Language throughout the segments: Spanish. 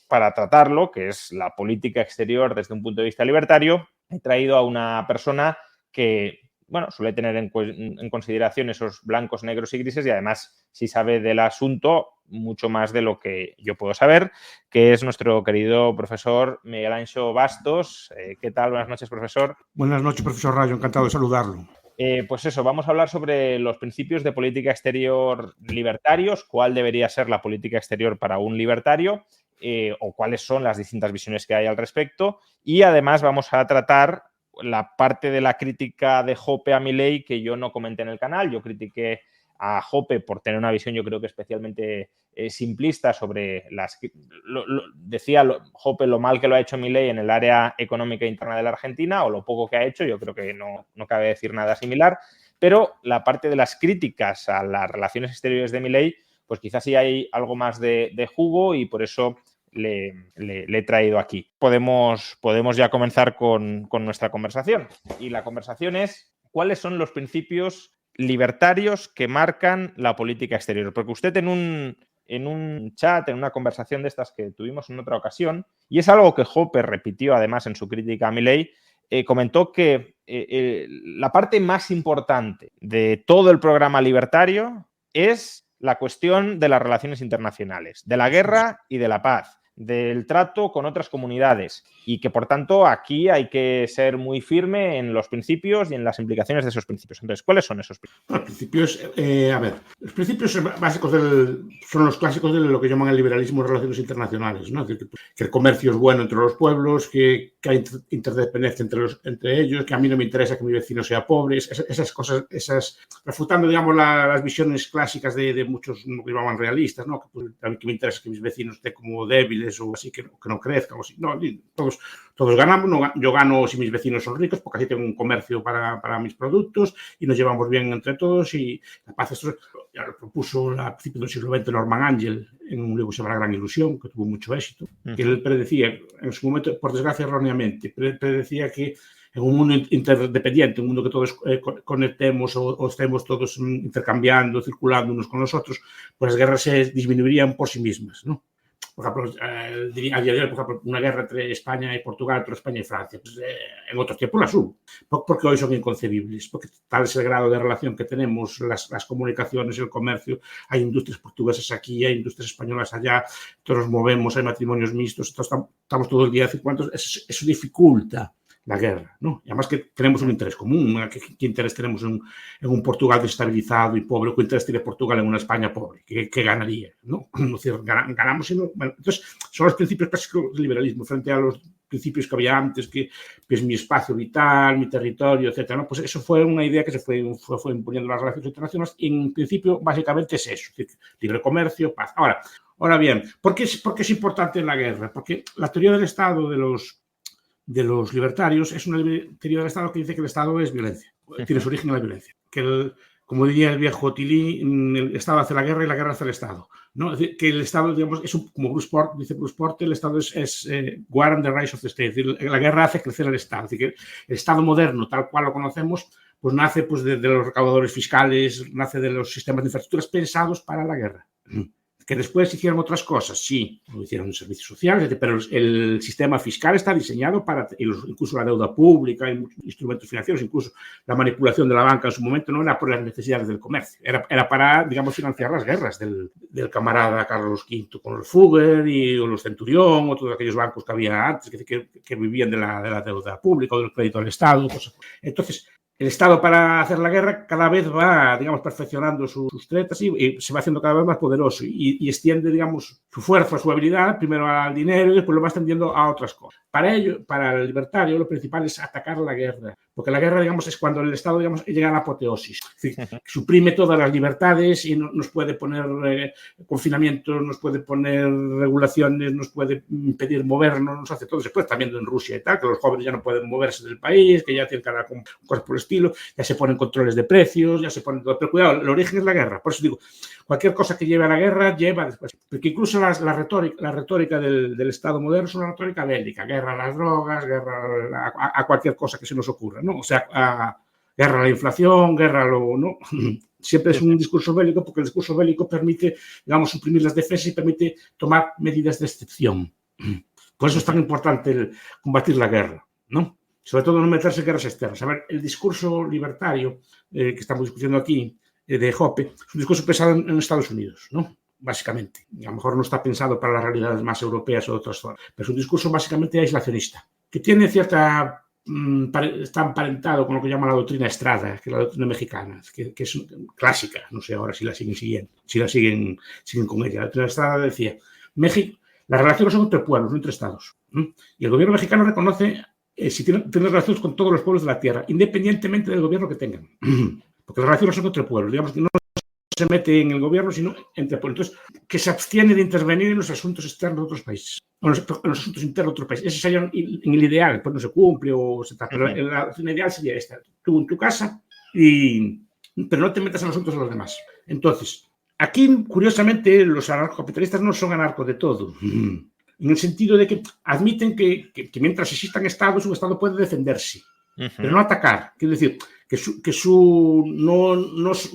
para tratarlo, que es la política exterior desde un punto de vista libertario, he traído a una persona que, bueno, suele tener en consideración esos blancos, negros y grises y además sí sabe del asunto mucho más de lo que yo puedo saber, que es nuestro querido profesor Miguel Anxo Bastos. ¿Qué tal? Buenas noches, profesor. Buenas noches, profesor Rayo. Encantado de saludarlo. Pues eso, vamos a hablar sobre los principios de política exterior libertarios, cuál debería ser la política exterior para un libertario o cuáles son las distintas visiones que hay al respecto. Y además vamos a tratar la parte de la crítica de Hoppe a Milei que yo no comenté en el canal. Yo critiqué a Hoppe por tener una visión, yo creo que especialmente simplista sobre decía Hoppe lo mal que lo ha hecho Milei en el área económica interna de la Argentina o lo poco que ha hecho. Yo creo que no cabe decir nada similar, pero la parte de las críticas a las relaciones exteriores de Milei, pues quizás sí hay algo más de jugo y por eso le he traído aquí. Podemos ya comenzar con nuestra conversación. Y la conversación es: ¿cuáles son los principios libertarios que marcan la política exterior? Porque usted en un chat, en una conversación de estas que tuvimos en otra ocasión, y es algo que Hoppe repitió además en su crítica a Milei, comentó que la parte más importante de todo el programa libertario es la cuestión de las relaciones internacionales, de la guerra y de la paz, del trato con otras comunidades y que, por tanto, aquí hay que ser muy firme en los principios y en las implicaciones de esos principios. Entonces, ¿cuáles son esos principios? Los principios, los principios básicos son los clásicos de lo que llaman el liberalismo de relaciones internacionales, ¿no? Es decir, que el comercio es bueno entre los pueblos, que hay interdependencia entre ellos, que a mí no me interesa que mi vecino sea pobre, esas cosas, refutando, digamos, las visiones clásicas de muchos que llaman realistas, ¿no? Que me interesa que mis vecinos estén como débiles o así, que no crezcan o así. No, todos ganamos. No, yo gano si mis vecinos son ricos porque así tengo un comercio para mis productos y nos llevamos bien entre todos. Y la paz, esto ya lo propuso a principios del siglo XX Norman Angell en un libro que se llama La Gran Ilusión, que tuvo mucho éxito, que él predecía, en su momento, por desgracia erróneamente, predecía que en un mundo interdependiente, un mundo que todos conectemos o estemos todos intercambiando, circulando unos con los otros, pues las guerras se disminuirían por sí mismas, ¿no? Por ejemplo, a día de hoy, por ejemplo, una guerra entre España y Portugal, entre España y Francia, pues, en otros tiempos las hubo, porque hoy son inconcebibles, porque tal es el grado de relación que tenemos, las comunicaciones, el comercio, hay industrias portuguesas aquí, hay industrias españolas allá, todos nos movemos, hay matrimonios mixtos, estamos todo el día circulando, eso dificulta la guerra, ¿no? Y además que tenemos un interés común, ¿no? ¿Qué interés tenemos en un Portugal desestabilizado y pobre? ¿Qué interés tiene Portugal en una España pobre? ¿Qué ganaría? ¿No? Es decir, ganamos. Bueno, entonces, son los principios básicos del liberalismo frente a los principios que había antes, que es mi espacio vital, mi territorio, etcétera, ¿no? Pues eso fue una idea que se fue imponiendo en las relaciones internacionales y, en principio, básicamente es eso, es decir, libre comercio, paz. Ahora bien, ¿por qué es importante la guerra? Porque la teoría del Estado de los libertarios es una teoría del Estado que dice que el Estado es violencia, tiene su origen en la violencia. Como diría el viejo Tilly, el Estado hace la guerra y la guerra hace el Estado, ¿no? Es decir, que el Estado, digamos, como dice Bruce Porter, el Estado es war and the rise of the state. Es decir, la guerra hace crecer el Estado. Es decir, que el Estado moderno, tal cual lo conocemos, pues nace pues, de los recaudadores fiscales, nace de los sistemas de infraestructuras pensados para la guerra. Que después hicieron otras cosas, sí, lo hicieron servicios sociales, pero el sistema fiscal está diseñado para, incluso la deuda pública, instrumentos financieros, incluso la manipulación de la banca en su momento no era por las necesidades del comercio, era para, digamos, financiar las guerras del camarada Carlos V con los Fugger o los Centurión o todos aquellos bancos que había antes que vivían de la deuda pública o del crédito al Estado. Cosas. Entonces, el Estado, para hacer la guerra, cada vez va, digamos, perfeccionando sus tretas y se va haciendo cada vez más poderoso y extiende, digamos, su fuerza, su habilidad, primero al dinero y después lo va extendiendo a otras cosas. Para ello, para el libertario, lo principal es atacar la guerra, porque la guerra, digamos, es cuando el Estado, digamos, llega a la apoteosis. Es decir, suprime todas las libertades y nos puede poner confinamientos, nos puede poner regulaciones, nos puede impedir movernos, nos hace todo. Se puede estar viendo en Rusia y tal, que los jóvenes ya no pueden moverse del país, que ya tienen que dar cosas por el estilo, ya se ponen controles de precios, ya se ponen todo. Pero cuidado, el origen es la guerra. Por eso digo, cualquier cosa que lleve a la guerra lleva después. Porque incluso la retórica del Estado moderno es una retórica bélica. Guerra a las drogas, guerra a cualquier cosa que se nos ocurra, ¿no? O sea, guerra a la inflación, guerra a lo... ¿no? Siempre es un discurso bélico porque el discurso bélico permite, digamos, suprimir las defensas y permite tomar medidas de excepción. Por eso es tan importante combatir la guerra, ¿no? Sobre todo no meterse en guerras externas. A ver, el discurso libertario que estamos discutiendo aquí, de Hoppe, es un discurso pensado en Estados Unidos, ¿no? Básicamente. A lo mejor no está pensado para las realidades más europeas o de otras zonas, pero es un discurso básicamente aislacionista, que tiene cierta... está emparentado con lo que llama la doctrina Estrada, que es la doctrina mexicana, que es clásica, no sé ahora si la siguen siguiendo, si la siguen con ella. La doctrina Estrada decía, México, las relaciones son entre pueblos, no entre estados. Y el gobierno mexicano reconoce si tiene relaciones con todos los pueblos de la tierra, independientemente del gobierno que tengan. Porque las relaciones son entre pueblos, digamos que no se mete en el gobierno, sino entre pueblos. Entonces, que se abstiene de intervenir en los asuntos externos de otros países, en los asuntos internos de otros países. Ese sería en el ideal, pues no se cumple o se está, pero la opción ideal sería esta. Tú en tu casa, pero no te metas en los asuntos de los demás. Entonces, aquí, curiosamente, los anarcocapitalistas no son anarcos de todo. En el sentido de que admiten que mientras existan estados, un estado puede defenderse, pero no atacar. Quiero decir, no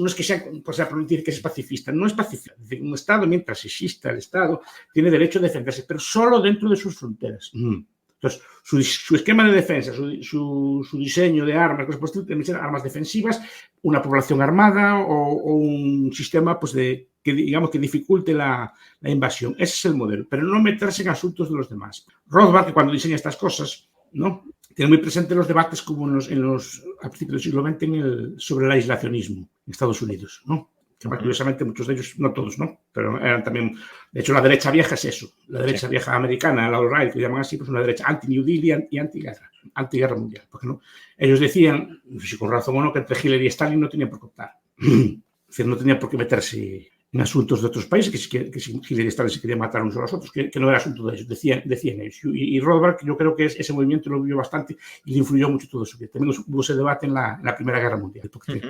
es que sea, por ejemplo, decir que es pacifista, no es pacifista. Es decir, un estado, mientras exista el estado, tiene derecho a defenderse, pero solo dentro de sus fronteras. Entonces, su esquema de defensa, su diseño de armas, cosas por el estilo, deben ser armas defensivas, una población armada o un sistema pues, que digamos que dificulte la invasión. Ese es el modelo, pero no meterse en asuntos de los demás. Rothbard, que cuando diseña estas cosas, ¿no? Tiene muy presente los debates como a principios del siglo XX sobre el aislacionismo en Estados Unidos, ¿no? Que curiosamente muchos de ellos, no todos, ¿no? Pero eran también, de hecho la derecha vieja es eso, la derecha vieja americana, la alt-right, que llaman así, pues una derecha anti-New Deal y anti-guerra mundial. Porque no, ellos decían, no sé si con razón o no, que entre Hitler y Stalin no tenían por qué optar. Es decir, no tenían por qué meterse en asuntos de otros países, que si Hitler y Stalin se querían matar unos a los otros, que no era asunto de ellos, decían ellos. Y Rothbard, yo creo que ese movimiento lo vio bastante y le influyó mucho todo eso. También hubo ese debate en la Primera Guerra Mundial, porque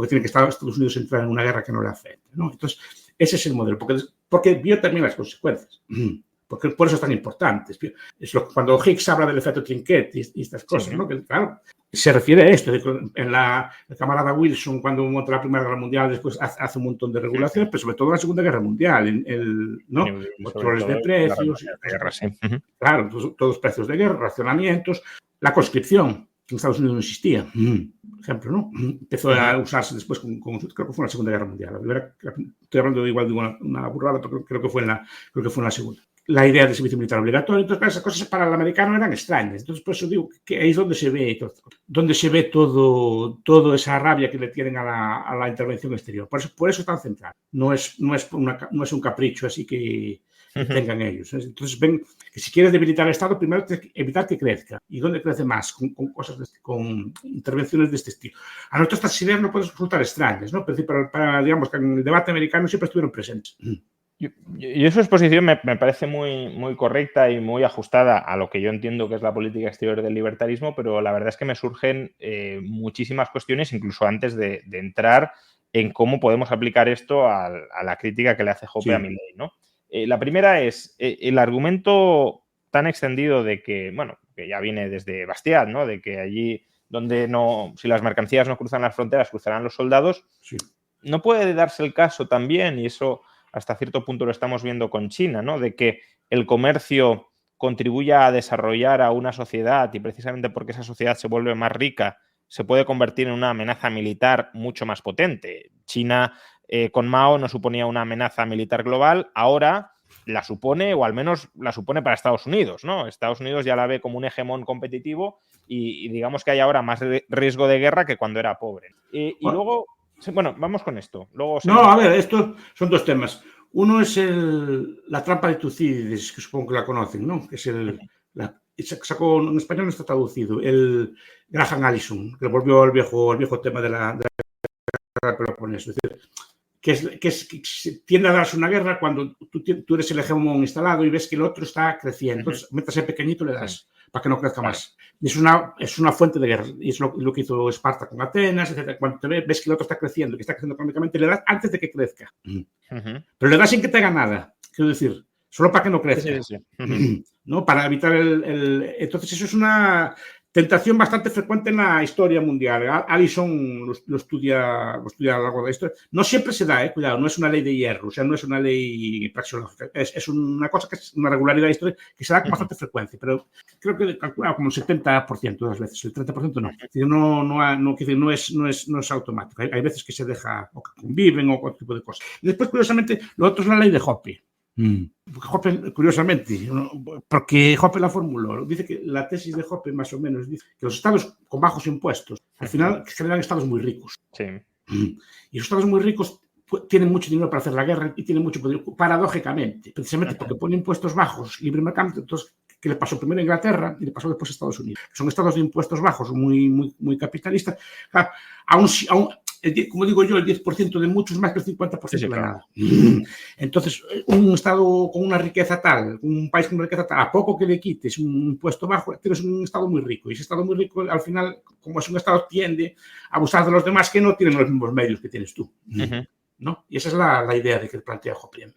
tiene que estar Estados Unidos entrar en una guerra que no le afecte, ¿no? Entonces, ese es el modelo, porque vio también las consecuencias. Porque por eso es tan importante. Cuando Higgs habla del efecto Trinquet y estas cosas, ¿no? Que, claro, se refiere a esto. En el camarada Wilson, cuando monta la Primera Guerra Mundial, después hace un montón de regulaciones, pero sobre todo en la Segunda Guerra Mundial, ¿no? Controles de precios. Claro, todos los precios de guerra, racionamientos, la conscripción, que en Estados Unidos no existía, por ejemplo, ¿no? Empezó a usarse después, creo que fue en la Segunda Guerra Mundial. Estoy hablando igual de una burrada, pero creo que fue en la Segunda. La idea del servicio militar obligatorio, entonces esas cosas para el americano eran extrañas. Entonces, por eso digo que ahí es donde se ve toda esa rabia que le tienen a la intervención exterior. Por eso es tan central. No es un capricho así que tengan ellos. Entonces, ven que si quieres debilitar el Estado, primero tienes que evitar que crezca. ¿Y dónde crece más? Con intervenciones de este estilo. A nosotros estas ideas no pueden resultar extrañas, ¿no? Pero digamos que en el debate americano siempre estuvieron presentes. Y su exposición me parece muy, muy correcta y muy ajustada a lo que yo entiendo que es la política exterior del libertarismo, pero la verdad es que me surgen muchísimas cuestiones, incluso antes de entrar en cómo podemos aplicar esto a la crítica que le hace Hoppe a Milei, ¿no? La primera es el argumento tan extendido de que, bueno, que ya viene desde Bastiat, ¿no? De que allí donde si las mercancías no cruzan las fronteras, cruzarán los soldados. Sí. No puede darse el caso también, y eso hasta cierto punto lo estamos viendo con China, ¿no? De que el comercio contribuya a desarrollar a una sociedad y precisamente porque esa sociedad se vuelve más rica, se puede convertir en una amenaza militar mucho más potente. China con Mao no suponía una amenaza militar global, ahora la supone, o al menos la supone para Estados Unidos, ¿no? Estados Unidos ya la ve como un hegemón competitivo y digamos que hay ahora más riesgo de guerra que cuando era pobre. Y luego... Bueno, vamos con esto. Luego a ver, estos son dos temas. Uno es la trampa de Tucídides, que supongo que la conocen, ¿no? Que es sacó, en español no está traducido, el Graham Allison, que volvió al viejo tema de la Peloponeso. Es decir, que tiende a darse una guerra cuando tú eres el hegemón instalado y ves que el otro está creciendo. Entonces, mientras es pequeñito le das para que no crezca más. Y es una fuente de guerra. Y es lo que hizo Esparta con Atenas, etc. Cuando ves que el otro está creciendo, que está creciendo económicamente, le das antes de que crezca. Pero le das sin que te haga nada. Quiero decir, solo para que no crezca. ¿No? Para evitar entonces, eso es una tentación bastante frecuente en la historia mundial. Allison lo estudia a lo largo de la historia. No siempre se da, cuidado, no es una ley de hierro, o sea, no es una ley praxeológica. Es una cosa que es una regularidad histórica que se da con bastante frecuencia, pero creo que calculado como el 70% de las veces, el 30% no. Es decir, no es automático. Hay veces que se deja o que conviven o otro tipo de cosas. Y después, curiosamente, lo otro es la ley de Hoppe. Hoppe, curiosamente, porque Hoppe la formuló, dice que la tesis de Hoppe más o menos dice que los estados con bajos impuestos al final generan estados muy ricos. Sí. Y los estados muy ricos tienen mucho dinero para hacer la guerra y tienen mucho poder, paradójicamente, precisamente porque ponen impuestos bajos, libre mercado. Entonces, ¿qué le pasó primero a Inglaterra y le pasó después a Estados Unidos? Son estados de impuestos bajos, muy capitalistas. Aún como digo yo, el 10% de muchos más que el 50% de nada. Entonces, un estado con una riqueza tal, un país con una riqueza tal, a poco que le quites un impuesto bajo, tienes un estado muy rico. Y ese estado muy rico, al final, como es un estado, tiende a abusar de los demás que no tienen los mismos medios que tienes tú. ¿No? Y esa es la idea de que plantea Hoppe.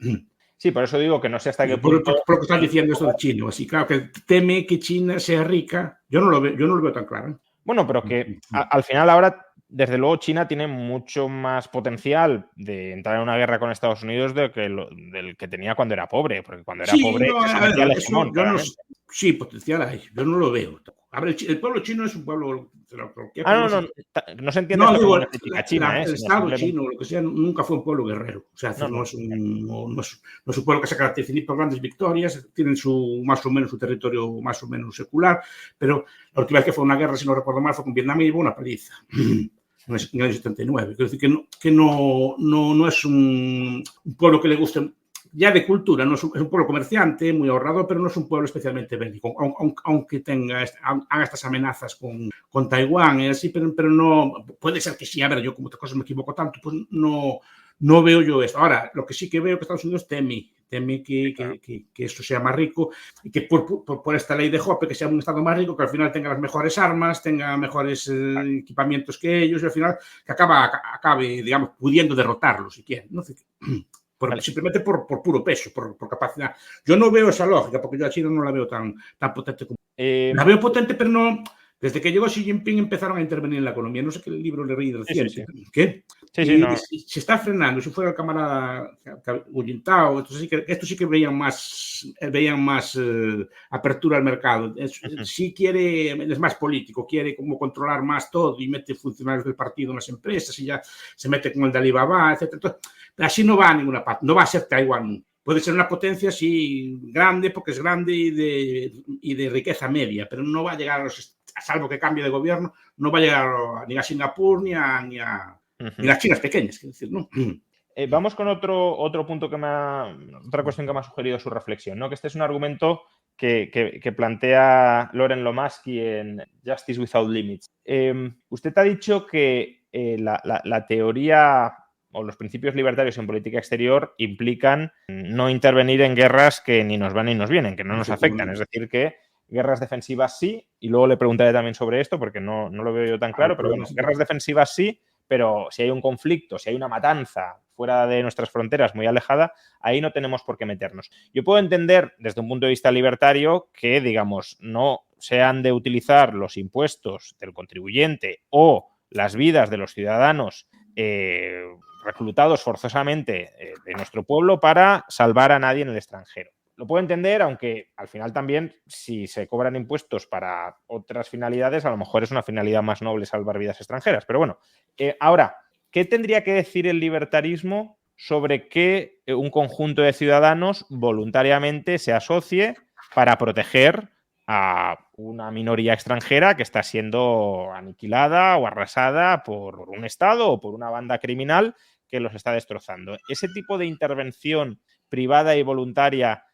Sí, por eso digo que no sé hasta qué punto. Por lo que estás diciendo esto de China, así, claro, que teme que China sea rica, yo no lo veo tan claro. Bueno, pero que al final ahora, desde luego, China tiene mucho más potencial de entrar en una guerra con Estados Unidos del que tenía cuando era pobre, porque cuando era pobre se sometía al hegemón. Sí, potencial hay, yo no lo veo. A ver, el pueblo chino es un pueblo... No se entiende esto como una crítica china. El Estado chino, lo que sea, nunca fue un pueblo guerrero. O sea, no es un pueblo que se caracteriza ni por grandes victorias, tienen más o menos su territorio más o menos secular, pero la última vez que fue una guerra, si no recuerdo mal, fue con Vietnam y llevó una paliza. En el año 79. Quiero decir que no es un pueblo que le guste... Ya de cultura, no es un pueblo comerciante, muy ahorrador, pero no es un pueblo especialmente bélico, aunque haga estas amenazas con Taiwán, así, pero no, puede ser que sí, a ver, yo como otras cosas me equivoco tanto, pues no veo yo esto. Ahora, lo que sí que veo es que Estados Unidos teme que esto sea más rico y que por esta ley de Hoppe, que sea un estado más rico, que al final tenga las mejores armas, tenga mejores equipamientos que ellos y al final que acabe, digamos, pudiendo derrotarlos si quieren, ¿no? Simplemente por puro peso, por capacidad. Yo no veo esa lógica, porque yo a China no la veo tan potente como... La veo potente, pero no... Desde que llegó Xi Jinping empezaron a intervenir en la economía. No sé qué libro le leí reciente. ¿Qué? Se está frenando. Si fuera el camarada Hu Jintao, esto sí que veían más apertura al mercado. Sí quiere, es más político, quiere como controlar más todo y mete funcionarios del partido en las empresas y ya se mete con el de Alibaba, etc. Entonces, así no va a ninguna parte. No va a ser Taiwán. Puede ser una potencia así grande porque es grande y de riqueza media, pero no va a llegar a salvo que cambie de gobierno, no va a llegar ni a Singapur ni a las Chinas pequeñas, quiero decir, ¿no? Vamos con otro punto otra cuestión que me ha sugerido su reflexión, ¿no? Que este es un argumento que plantea Loren Lomasky en Justice Without Limits. Usted ha dicho que la teoría o los principios libertarios en política exterior implican no intervenir en guerras que ni nos van ni nos vienen, que no nos afectan. Es decir, que guerras defensivas sí, y luego le preguntaré también sobre esto porque no lo veo yo tan claro, pero bueno, guerras defensivas sí, pero si hay un conflicto, si hay una matanza fuera de nuestras fronteras muy alejada, ahí no tenemos por qué meternos. Yo puedo entender desde un punto de vista libertario que, digamos, no se han de utilizar los impuestos del contribuyente o las vidas de los ciudadanos reclutados forzosamente de nuestro pueblo para salvar a nadie en el extranjero. Lo puedo entender, aunque al final también, si se cobran impuestos para otras finalidades, a lo mejor es una finalidad más noble salvar vidas extranjeras. Pero bueno, ahora, ¿qué tendría que decir el libertarismo sobre que un conjunto de ciudadanos voluntariamente se asocie para proteger a una minoría extranjera que está siendo aniquilada o arrasada por un Estado o por una banda criminal que los está destrozando? Ese tipo de intervención privada y voluntaria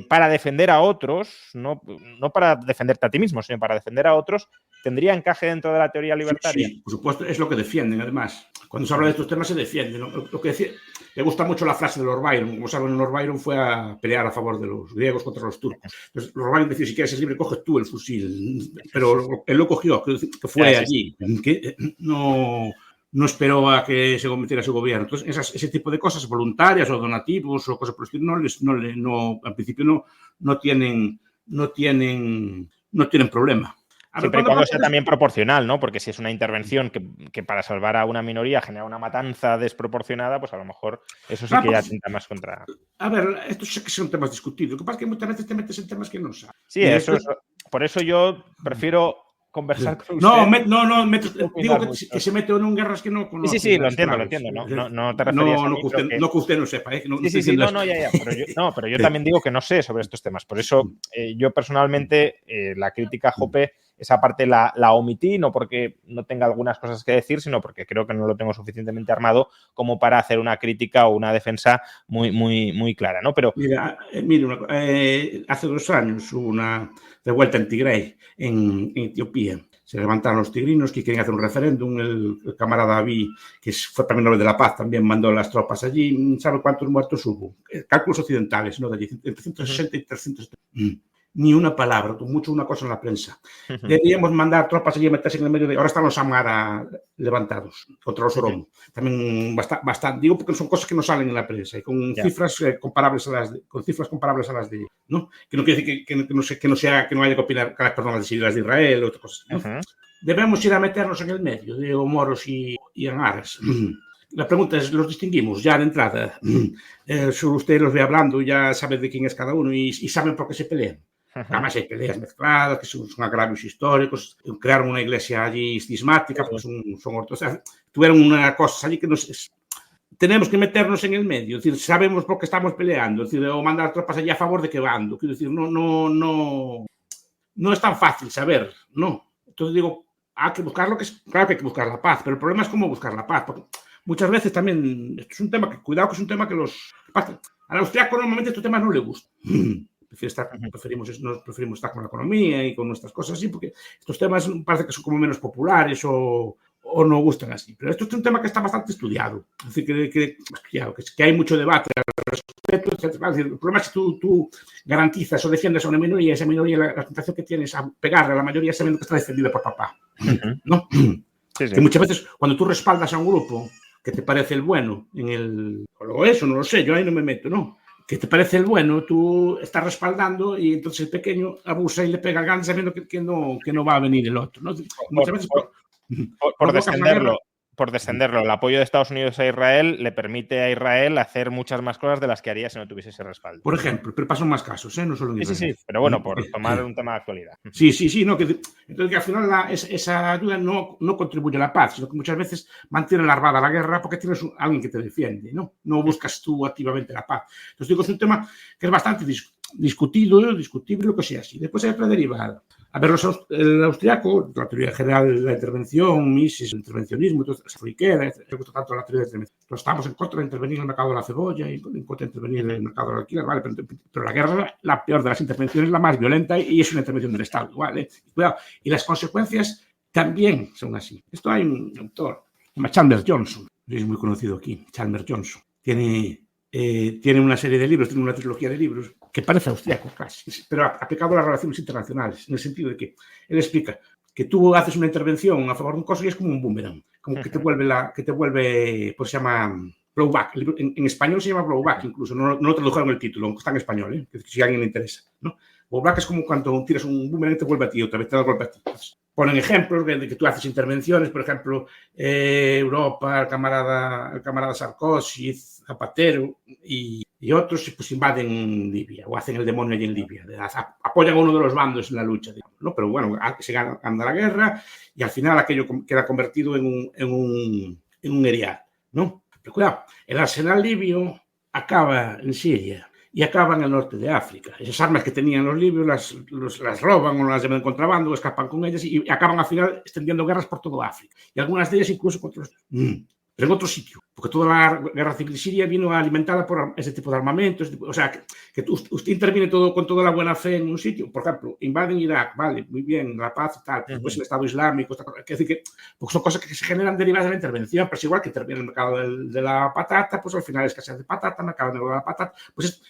para defender a otros, no para defenderte a ti mismo, sino para defender a otros, ¿tendría encaje dentro de la teoría libertaria? Sí, por supuesto, es lo que defienden, además. Cuando se habla de estos temas se defienden, ¿no? Lo que decía, me gusta mucho la frase de Lord Byron. Como saben, Lord Byron fue a pelear a favor de los griegos contra los turcos. Entonces, Lord Byron decía, si quieres ser libre, coge tú el fusil. Pero él lo cogió, que fue allí. Que no esperó a que se cometiera su gobierno. Entonces, ese tipo de cosas voluntarias o donativos o cosas por el estilo, al principio no tienen problema. Siempre y cuando sea también proporcional, ¿no? Porque si es una intervención que para salvar a una minoría genera una matanza desproporcionada, pues a lo mejor eso sí que ya atenta más contra... A ver, estos sí que son temas discutidos. Lo que pasa es que muchas veces te metes en temas que no sabes. Sí, por eso yo prefiero conversar con usted. Digo que se mete en guerras que no conoce. Sí, lo entiendo. No te referías a mí, no que usted no sepa. Pero yo también digo que no sé sobre estos temas. Por eso yo personalmente la crítica a Jope, esa parte la omití, no porque no tenga algunas cosas que decir, sino porque creo que no lo tengo suficientemente armado como para hacer una crítica o una defensa muy clara, ¿no? Pero hace 2 años hubo una revuelta en Tigray, en Etiopía. Se levantaron los tigrinos que querían hacer un referéndum. El camarada Abiy, que fue Premio Nobel de la Paz, también mandó las tropas allí. ¿Sabe cuántos muertos hubo? Cálculos occidentales, ¿no? De allí, entre 160 y 370. Ni una palabra, mucho una cosa en la prensa. Deberíamos mandar tropas allí a meterse en el medio de... Ahora están los Amara levantados contra los Oromo. También bastante, digo porque son cosas que no salen en la prensa y con cifras comparables a las de... ¿no? Que no quiere decir que no haya que opinar, perdón, las de Israel o otras cosas, ¿no? Debemos ir a meternos en el medio de moros y amaras. La pregunta es, ¿los distinguimos ya de entrada? Usted los ve hablando, ya sabe de quién es cada uno y saben por qué se pelean. Además hay peleas mezcladas, que son agravios históricos, crearon una iglesia allí cismática, porque son ortodoxos, tuvieron una cosa allí que tenemos que meternos en el medio, es decir, sabemos por qué estamos peleando, es decir, o mandar tropas allí a favor de qué bando, quiero decir, no es tan fácil saber, no. Entonces digo, hay que buscar claro que hay que buscar la paz, pero el problema es cómo buscar la paz, porque muchas veces también, esto es un tema cuidado que es un tema que al austriaco normalmente estos temas no le gustan. Preferimos estar con la economía y con nuestras cosas así, porque estos temas parece que son como menos populares o no gustan así. Pero esto es un tema que está bastante estudiado. Es decir, que hay mucho debate al respecto. El problema es que tú garantizas o defiendes a una minoría y esa minoría la tentación que tienes a pegarle a la mayoría sabiendo que está defendida por papá. ¿No? Sí. Que muchas veces cuando tú respaldas a un grupo que te parece el bueno o eso, no lo sé, yo ahí no me meto, ¿no? Que te parece el bueno, tú estás respaldando y entonces el pequeño abusa y le pega al grande sabiendo que no va a venir el otro, ¿no? Muchas veces por descenderlo, el apoyo de Estados Unidos a Israel le permite a Israel hacer muchas más cosas de las que haría si no tuviese ese respaldo. Por ejemplo, pero pasan más casos, no solo en Israel. Sí, pero bueno, por tomar un tema de actualidad. Sí, no, entonces que al final esa ayuda no contribuye a la paz, sino que muchas veces mantiene larvada la guerra porque tienes alguien que te defiende, ¿no? No buscas tú activamente la paz. Entonces digo, es un tema que es bastante discutible, lo que sea así. Después hay otra derivada. A ver, el austriaco, la teoría general de la intervención, Mises, el intervencionismo, Riquet, me gusta tanto la teoría de intervención. Entonces, estamos en contra de intervenir en el mercado de la cebolla y en contra de intervenir en el mercado del alquiler, ¿vale? Pero la guerra, la peor de las intervenciones, la más violenta y es una intervención del Estado, ¿vale? Cuidado. Y las consecuencias también son así. Esto hay un autor, se llama Chalmers Johnson, es muy conocido aquí, Chalmers Johnson. Tiene una serie de libros, tiene una trilogía de libros que parece austriaco casi, pero aplicado a las relaciones internacionales, en el sentido de que él explica que tú haces una intervención a favor de un cosa y es como un boomerang, como que te vuelve, pues se llama blowback. En español se llama blowback, incluso, no lo tradujeron el título, está en español, si a alguien le interesa, ¿no? Blowback es como cuando tiras un boomerang y te vuelve a ti, otra vez te da el golpe a ti. Ponen ejemplos de que tú haces intervenciones, por ejemplo, Europa, el camarada Sarkozy, Zapatero y otros pues invaden Libia o hacen el demonio allí en Libia, apoyan a uno de los bandos en la lucha, digamos, ¿no? Pero bueno, se gana la guerra y al final aquello queda convertido en un erial, ¿no? Pero cuidado, el arsenal libio acaba en Siria y acaban en el norte de África. Esas armas que tenían los libios las roban o las llevan en contrabando, escapan con ellas y acaban al final extendiendo guerras por todo África. Y algunas de ellas incluso contra pero en otro sitio, porque toda la guerra civil siria vino alimentada por ese tipo de armamentos, o sea, que usted interviene con toda la buena fe en un sitio, por ejemplo, invaden Irak, vale, muy bien, la paz y tal, después el Estado Islámico, es decir, porque son cosas que se generan derivadas de la intervención, pero es igual que interviene el mercado de la patata, pues al final es escasez de patata, mercado negro de la patata, pues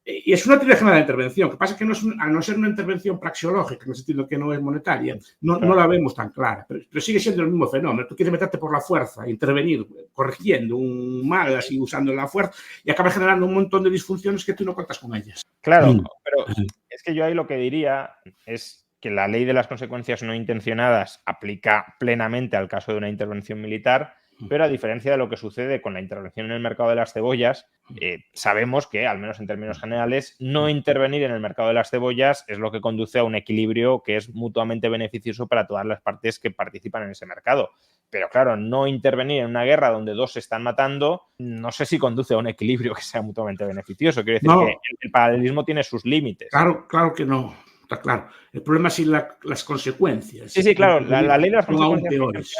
y es una teoría general de intervención, que pasa que al no ser una intervención praxeológica, en el sentido que no es monetaria, no la vemos tan clara, pero sigue siendo el mismo fenómeno. Tú quieres meterte por la fuerza, intervenir, corrigiendo un mal, así usando la fuerza, y acabas generando un montón de disfunciones que tú no cuentas con ellas. Claro, pero es que yo ahí lo que diría es que la ley de las consecuencias no intencionadas aplica plenamente al caso de una intervención militar, pero a diferencia de lo que sucede con la intervención en el mercado de las cebollas, sabemos que, al menos en términos generales, no intervenir en el mercado de las cebollas es lo que conduce a un equilibrio que es mutuamente beneficioso para todas las partes que participan en ese mercado. Pero claro, no intervenir en una guerra donde dos se están matando, no sé si conduce a un equilibrio que sea mutuamente beneficioso. Quiero decir que el paralelismo tiene sus límites. Claro que no. Está claro. El problema es si las consecuencias. Sí, claro. La ley de las consecuencias peores.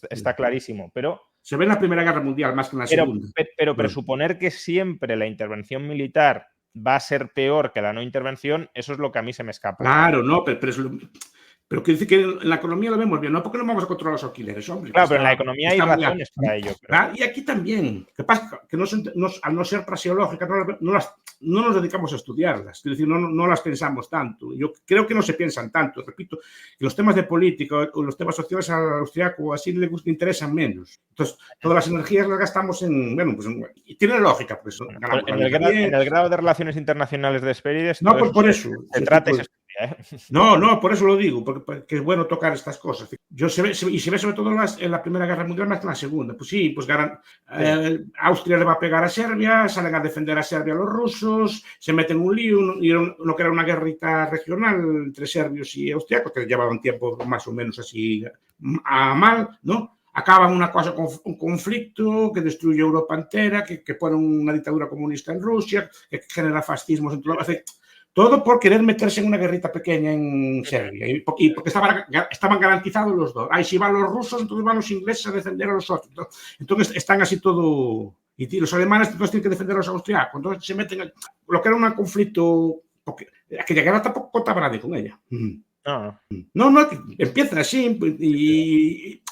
está clarísimo, pero... Se ve en la Primera Guerra Mundial más que en la Segunda. Pero presuponer que siempre la intervención militar va a ser peor que la no intervención, eso es lo que a mí se me escapa. Claro, no, pero quiere decir que en la economía lo vemos bien, ¿no? ¿Por qué no vamos a controlar los alquileres, hombre? Claro, pero en la economía hay razones para ello. Pero... Y aquí también. ¿Qué pasa? Que al no ser praxeológicas, no nos dedicamos a estudiarlas. Es decir, no las pensamos tanto. Yo creo que no se piensan tanto. Repito, que los temas de política o los temas sociales al austriaco o así le interesan menos. Entonces, todas las energías las gastamos en... Bueno, pues y tiene lógica. Pues, en el grado de Relaciones Internacionales de Hespérides... No, por eso. Se trata esa historia, ¿eh? No, por eso lo digo, porque es bueno tocar estas cosas. Se ve sobre todo en la Primera Guerra Mundial más que en la Segunda. Pues sí, pues Austria le va a pegar a Serbia, salen a defender a Serbia los rusos, se meten en un lío, lo que era una guerrita regional entre serbios y austriacos, que llevaban tiempo más o menos así a mal, ¿no? Acaban un conflicto que destruye Europa entera, que pone una dictadura comunista en Rusia, que genera fascismos en todo por querer meterse en una guerrita pequeña en Serbia. Y porque estaban garantizados los dos. Si van los rusos, entonces van los ingleses a defender a los otros. Entonces están así todo... Y los alemanes entonces tienen que defender a los austriacos. Entonces se meten en lo que era un conflicto... Porque aquella guerra tampoco contaba nadie con ella. No, empieza así y...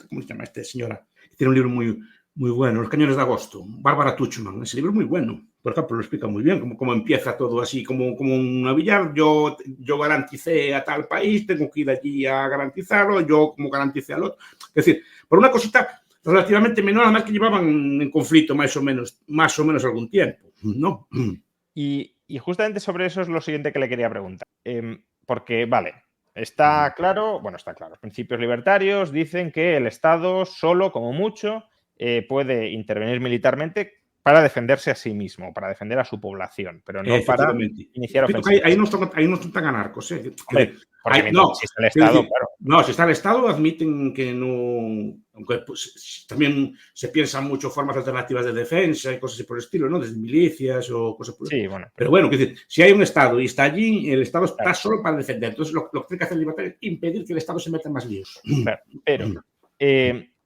¿Cómo se llama esta señora? Tiene un libro muy bueno, Los cañones de agosto, Bárbara Tuchman. Ese libro es muy bueno. Por ejemplo, lo explica muy bien cómo empieza todo así, como una billar. Yo garanticé a tal país, tengo que ir allí a garantizarlo, yo como garanticé al otro. Es decir, por una cosita relativamente menor, además que llevaban en conflicto más o menos algún tiempo, ¿no? Y justamente sobre eso es lo siguiente que le quería preguntar. Porque, vale, está claro, los principios libertarios dicen que el Estado solo, como mucho, puede intervenir militarmente para defenderse a sí mismo, para defender a su población, pero no para iniciar ofensivas. Ahí no son tan anarcos. Hombre, si está el Estado, claro. No, si está el Estado, admiten que no... Aunque pues, también se piensan mucho formas alternativas de defensa y cosas así por el estilo, ¿no? Desde milicias o cosas por el estilo. Bueno. Pero bueno, quiero decir, si hay un Estado y está allí, el Estado está solo para defender. Entonces, lo que tiene que hacer el libertario es impedir que el Estado se meta en más líos. Pero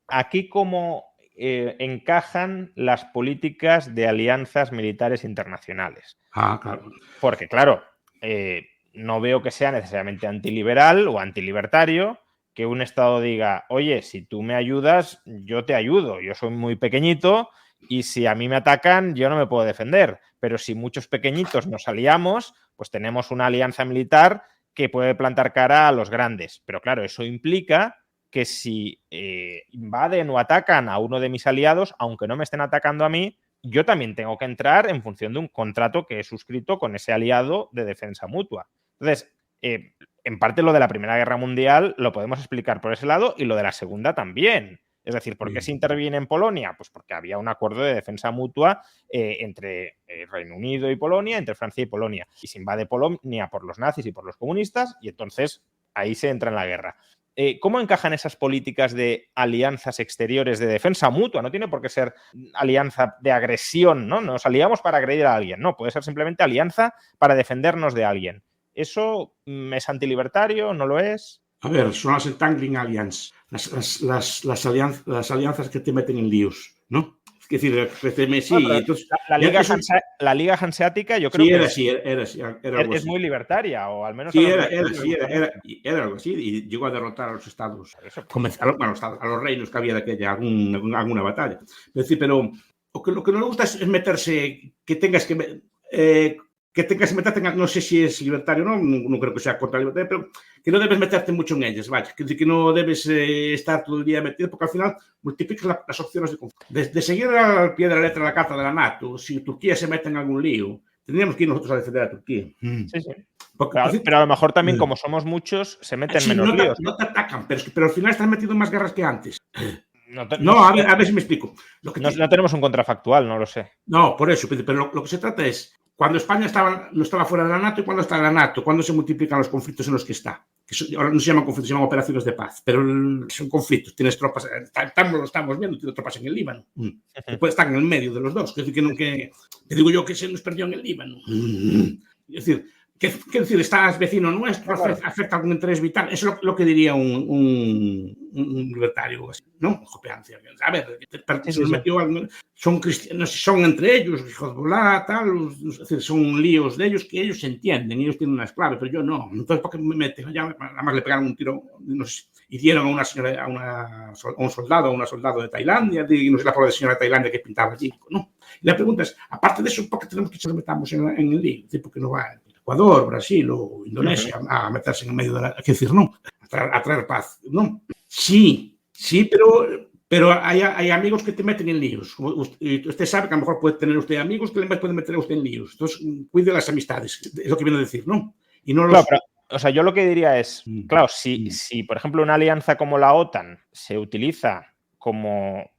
aquí como... encajan las políticas de alianzas militares internacionales. Claro. Porque, claro, no veo que sea necesariamente antiliberal o antilibertario que un Estado diga, oye, si tú me ayudas, yo te ayudo, yo soy muy pequeñito y si a mí me atacan, yo no me puedo defender. Pero si muchos pequeñitos nos aliamos, pues tenemos una alianza militar que puede plantar cara a los grandes. Pero claro, eso implica que si invaden o atacan a uno de mis aliados, aunque no me estén atacando a mí, yo también tengo que entrar en función de un contrato que he suscrito con ese aliado de defensa mutua. Entonces, en parte lo de la Primera Guerra Mundial lo podemos explicar por ese lado y lo de la Segunda también. Es decir, ¿por qué se interviene en Polonia? Pues porque había un acuerdo de defensa mutua entre Reino Unido y Polonia, entre Francia y Polonia. Y se invade Polonia por los nazis y por los comunistas y entonces ahí se entra en la guerra. ¿Cómo encajan esas políticas de alianzas exteriores de defensa mutua? No tiene por qué ser alianza de agresión, ¿no? Nos aliamos para agredir a alguien. No, puede ser simplemente alianza para defendernos de alguien. ¿Eso es antilibertario? ¿No lo es? A ver, son las entangling alliance, las alianzas que te meten en líos, ¿no? Es decir, entonces, la Liga Hanseática yo creo que es muy libertaria, o al menos... Era algo así, y llegó a derrotar a los estados, a los reinos que había de aquella, alguna batalla. Es decir, pero lo que no le gusta es meterse, que tengas que meterte, no sé si es libertario o no creo que sea contra la libertad, pero que no debes meterte mucho en ellas, vaya, que no debes estar todo el día metido, porque al final multiplicas las opciones de conflicto. De seguir al pie de la letra la carta de la NATO, si Turquía se mete en algún lío, tendríamos que ir nosotros a defender a Turquía. Sí. Pero a lo mejor también, como somos muchos, se meten menos líos. No te atacan, pero al final están metiendo más guerras que antes. No, a ver si me explico. No tenemos un contrafactual, no lo sé. No, por eso, pero lo que se trata es, cuando España no estaba fuera de la NATO y cuando está en la NATO, cuando se multiplican los conflictos en los que está. Ahora no se llaman conflictos, se llaman operaciones de paz, pero son conflictos. Tienes tropas, lo estamos viendo, tienes tropas en el Líbano. Después están en el medio de los dos. Es decir, te digo yo que se nos perdió en el Líbano. Es decir, ¿qué decir? ¿Estás vecino nuestro? ¿Afecta algún interés vital? Eso es lo que diría un libertario, ¿no? Jopeancia. A ver, se nos metió son cristianos, son entre ellos, Hezbollah, tal, es decir, son líos de ellos que ellos se entienden, ellos tienen unas claves, pero yo no. Entonces, ¿por qué me meten? Ya, nada más le pegaron un tiro, hirieron a un soldado, a una soldado de Tailandia, y no sé la pobre señora de Tailandia que pintaba allí, ¿no? Y la pregunta es, aparte de eso, ¿por qué tenemos que nos metamos en el lío? Es decir, ¿por qué no va Ecuador, Brasil o Indonesia a meterse en medio de la... Es decir, no, a traer paz, ¿no? Sí, pero hay amigos que te meten en líos. Usted sabe que a lo mejor puede tener usted amigos que le pueden meter a usted en líos. Entonces, cuide las amistades, es lo que viene a decir, ¿no? Y no los... Claro, pero, yo lo que diría es, claro, si por ejemplo una alianza como la OTAN se utiliza como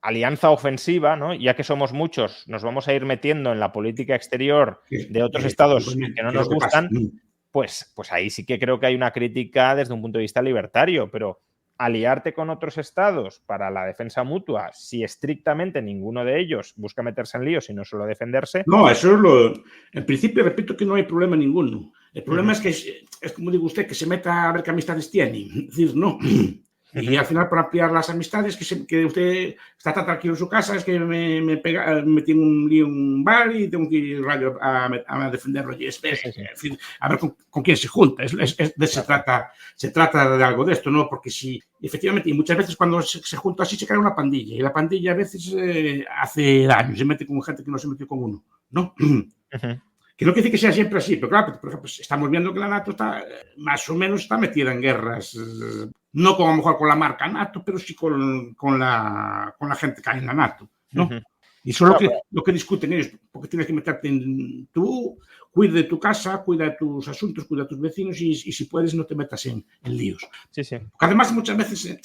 alianza ofensiva, ¿no? Ya que somos muchos, nos vamos a ir metiendo en la política exterior de otros estados que no nos gustan, pues ahí sí que creo que hay una crítica desde un punto de vista libertario, pero aliarte con otros estados para la defensa mutua, si estrictamente ninguno de ellos busca meterse en líos y no solo defenderse... No, eso es en principio, repito que no hay problema ninguno. El problema es que, es como digo usted, que se meta a ver qué amistades tiene. Es decir, no... Y al final, por ampliar las amistades, que usted está tan tranquilo en su casa, es que me metí en un lío en un bar y tengo que ir a defenderlo. Y es decir, a ver con quién se junta. Se trata de algo de esto, ¿no? Porque si, efectivamente, y muchas veces cuando se junta así se crea una pandilla. Y la pandilla a veces hace daño, se mete con gente que no se metió con uno, ¿no? Que no quiere decir que sea siempre así, pero claro, por ejemplo, estamos viendo que la NATO está más o menos está metida en guerras, no como a lo mejor con la marca NATO, pero sí con la gente que hay en la NATO, ¿no? Y eso es lo que discuten ellos, porque tienes que meterte en tú, cuida de tu casa, cuida de tus asuntos, cuida de tus vecinos y si puedes no te metas en líos. Sí. Porque además muchas veces...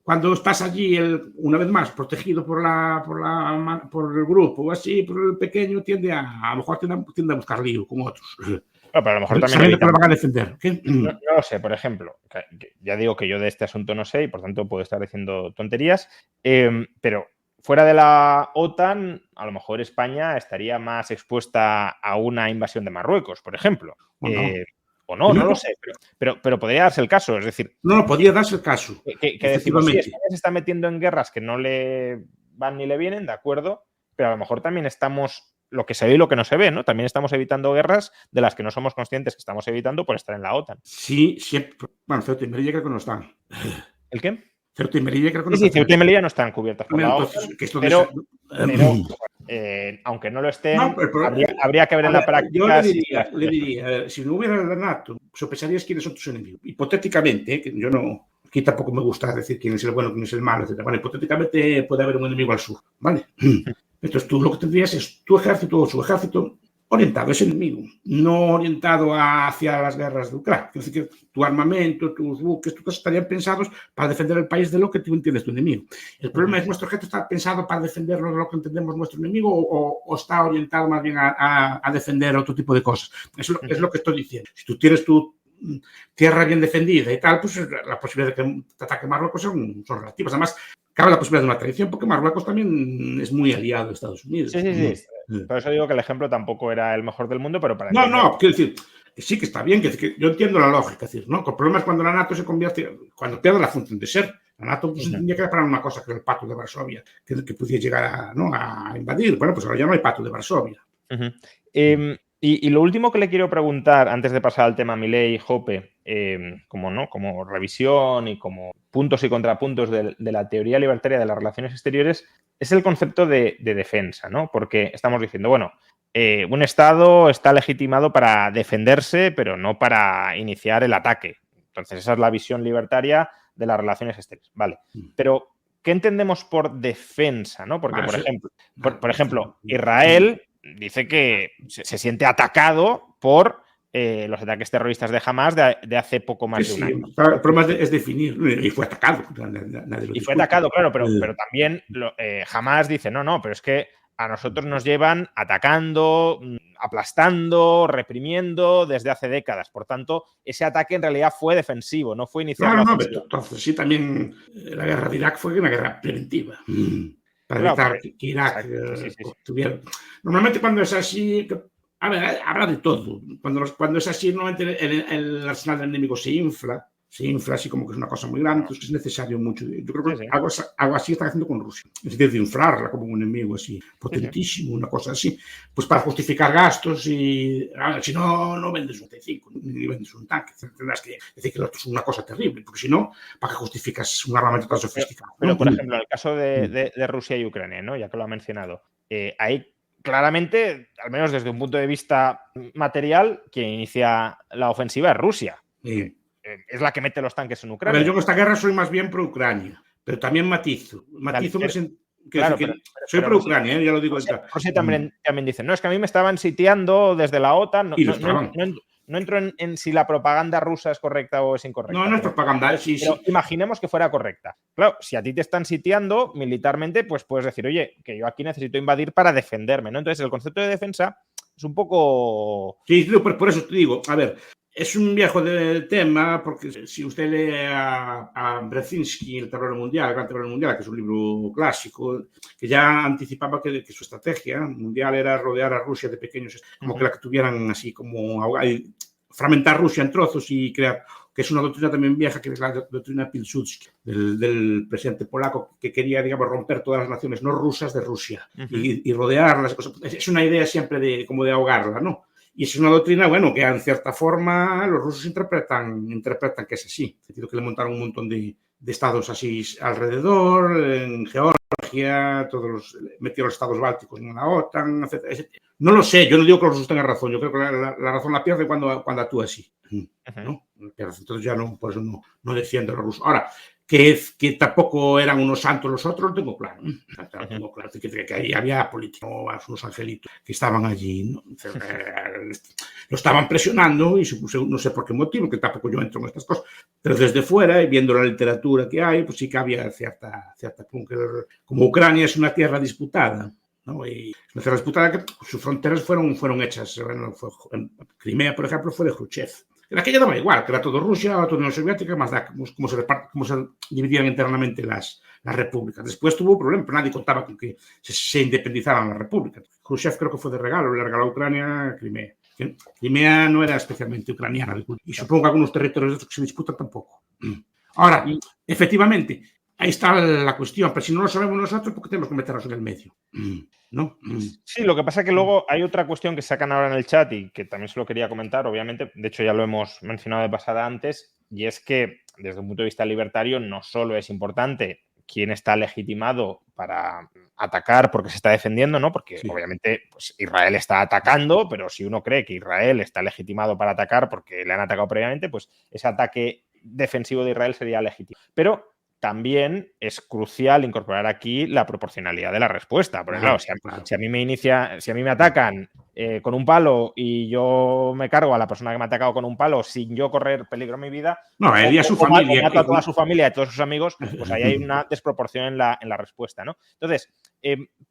Cuando estás allí, una vez más, protegido por el grupo o así, por el pequeño, a lo mejor tiende a buscar lío con otros. Pero a lo mejor también sabiendo que lo van a defender. No lo sé, por ejemplo, ya digo que yo de este asunto no sé y por tanto puedo estar diciendo tonterías, pero fuera de la OTAN, a lo mejor España estaría más expuesta a una invasión de Marruecos, por ejemplo. O no lo sé, pero podría darse el caso, es decir... No, podría darse el caso. Que decimos, sí, España se está metiendo en guerras que no le van ni le vienen, de acuerdo, pero a lo mejor también estamos, lo que se ve y lo que no se ve, ¿no? También estamos evitando guerras de las que no somos conscientes que estamos evitando por estar en la OTAN. Sí, siempre. Bueno, Ceuta y Melilla creo que no están. ¿El qué? Ceuta y Melilla creo que no están. Sí, Ceuta y Melilla no están cubiertas por la OTAN, pero aunque no lo estén, habría que ver en la práctica. Yo le diría, si no hubiera la NATO, sopesarías quiénes son tus enemigos. Hipotéticamente, que yo no... Aquí tampoco me gusta decir quién es el bueno, quién es el malo, etc. Vale, hipotéticamente puede haber un enemigo al sur, ¿vale? Entonces tú lo que tendrías es tu ejército o su ejército orientado a ese enemigo, no orientado hacia las guerras de Ucrania. Es decir, que tu armamento, tus buques, tus cosas estarían pensados para defender el país de lo que tú entiendes tu enemigo. El problema es, ¿nuestro ejército está pensado para defenderlo de lo que entendemos nuestro enemigo o está orientado más bien a defender otro tipo de cosas? Es lo que estoy diciendo. Si tú tienes tu tierra bien defendida y tal, pues la posibilidad de que te ataque Marruecos son relativas. Además, cabe la posibilidad de una traición porque Marruecos también es muy aliado de Estados Unidos. Sí. Por eso digo que el ejemplo tampoco era el mejor del mundo, pero para No, quiero decir, que sí que está bien, que yo entiendo la lógica, es decir, ¿no? El problema es cuando la NATO se convierte, cuando pierde la función de ser. La NATO pues, tendría que para una cosa que era el Pacto de Varsovia, que pudiera llegar a invadir. Bueno, pues ahora ya no hay Pacto de Varsovia. Y lo último que le quiero preguntar, antes de pasar al tema Milei y Jope, como revisión y como puntos y contrapuntos de la teoría libertaria de las relaciones exteriores, es el concepto de defensa, ¿no? Porque estamos diciendo, bueno, un Estado está legitimado para defenderse, pero no para iniciar el ataque. Entonces, esa es la visión libertaria de las relaciones exteriores. Vale, pero ¿qué entendemos por defensa, no? Porque, por ejemplo, Israel dice que se siente atacado por los ataques terroristas de Hamás de hace poco más de un año. El problema es definir, y fue atacado. Y fue atacado, claro, pero también Hamás dice, no, pero es que a nosotros nos llevan atacando, aplastando, reprimiendo desde hace décadas. Por tanto, ese ataque en realidad fue defensivo, no fue iniciado. Pero entonces sí, también la guerra de Irak fue una guerra preventiva. Para evitar que Irak tuviera... Normalmente cuando es así... A ver, habrá de todo. Cuando es así, normalmente el arsenal del enemigo se infla así como que es una cosa muy grande, entonces es necesario mucho. Yo creo que algo así está haciendo con Rusia. Es decir, de inflarla como un enemigo así, potentísimo, una cosa así. Pues para justificar gastos y... A ver, si no vendes un T5, ni vendes un tanque. Tendrás que decir que esto es una cosa terrible, porque si no, ¿para qué justificas un armamento tan sofisticado? Pero por ejemplo, en el caso de Rusia y Ucrania, ¿no? Ya que lo ha mencionado, ahí claramente, al menos desde un punto de vista material, quien inicia la ofensiva es Rusia. Sí. Es la que mete los tanques en Ucrania. A ver, yo en esta guerra soy más bien pro-Ucrania, pero también matizo. Soy pro-Ucrania, ya lo digo. Rusia también dice, no, es que a mí me estaban sitiando desde la OTAN. No entro en si la propaganda rusa es correcta o es incorrecta. No es propaganda, sí. Imaginemos que fuera correcta. Claro, si a ti te están sitiando militarmente, pues puedes decir, oye, que yo aquí necesito invadir para defenderme, ¿no? Entonces, el concepto de defensa es un poco... Sí, por eso te digo, a ver, es un viejo tema, porque si usted lee a Brzezinski, El Gran Terror Mundial, que es un libro clásico, que ya anticipaba que su estrategia mundial era rodear a Rusia de pequeños, como que la que tuvieran así como fragmentar Rusia en trozos y crear, que es una doctrina también vieja, que es la doctrina Pilsudski, del presidente polaco, que quería, digamos, romper todas las naciones no rusas de Rusia y rodearlas. Es una idea siempre como de ahogarla, ¿no? Y es una doctrina, bueno, que en cierta forma los rusos interpretan que es así. Es decir, que le montaron un montón de estados así alrededor, en Georgia, metieron los estados bálticos en la OTAN, etc. No lo sé, yo no digo que los rusos tengan razón, yo creo que la razón la pierde cuando actúa así. ¿No? Entonces ya no, por eso no defiendo a los rusos. Ahora, que tampoco eran unos santos los otros, lo tengo claro. Tengo claro que ahí había políticos, unos angelitos que estaban allí, ¿no? Lo estaban presionando y no sé por qué motivo, que tampoco yo entro en estas cosas, pero desde fuera y viendo la literatura que hay, pues sí que había cierta como Ucrania es una tierra disputada, ¿no? Y una tierra disputada que sus fronteras fueron hechas. Bueno, Crimea, por ejemplo, fue de Khrushchev. En aquella daba igual, que era todo Rusia, toda Unión Soviética, más da cómo se dividían internamente las repúblicas. Después tuvo un problema, pero nadie contaba con que se independizaran las repúblicas. Khrushchev creo que fue de regalo, le regaló a Ucrania Crimea. Crimea no era especialmente ucraniana, y supongo que algunos territorios que se disputan tampoco. Ahora, efectivamente, ahí está la cuestión, pero si no lo sabemos nosotros, ¿por qué tenemos que meternos en el medio? ¿No? Sí, lo que pasa es que luego hay otra cuestión que sacan ahora en el chat y que también se lo quería comentar, obviamente, de hecho ya lo hemos mencionado de pasada antes, y es que desde un punto de vista libertario no solo es importante quién está legitimado para atacar porque se está defendiendo, ¿no? Porque obviamente pues, Israel está atacando, pero si uno cree que Israel está legitimado para atacar porque le han atacado previamente, pues ese ataque defensivo de Israel sería legítimo. Pero también es crucial incorporar aquí la proporcionalidad de la respuesta. Porque claro, si a mí me atacan con un palo y yo me cargo a la persona que me ha atacado con un palo sin yo correr peligro en mi vida, y a su familia, mato a toda su familia y a todos sus amigos, pues ahí hay una desproporción en la respuesta, ¿no? Entonces,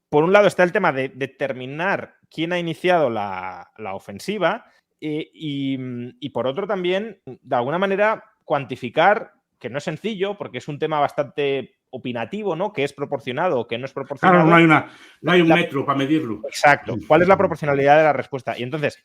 por un lado está el tema de determinar quién ha iniciado la ofensiva y por otro también, de alguna manera, cuantificar, que no es sencillo porque es un tema bastante opinativo, ¿no? Que es proporcionado o que no es proporcionado. Claro, no hay un metro para medirlo. Exacto. ¿Cuál es la proporcionalidad de la respuesta? Y entonces,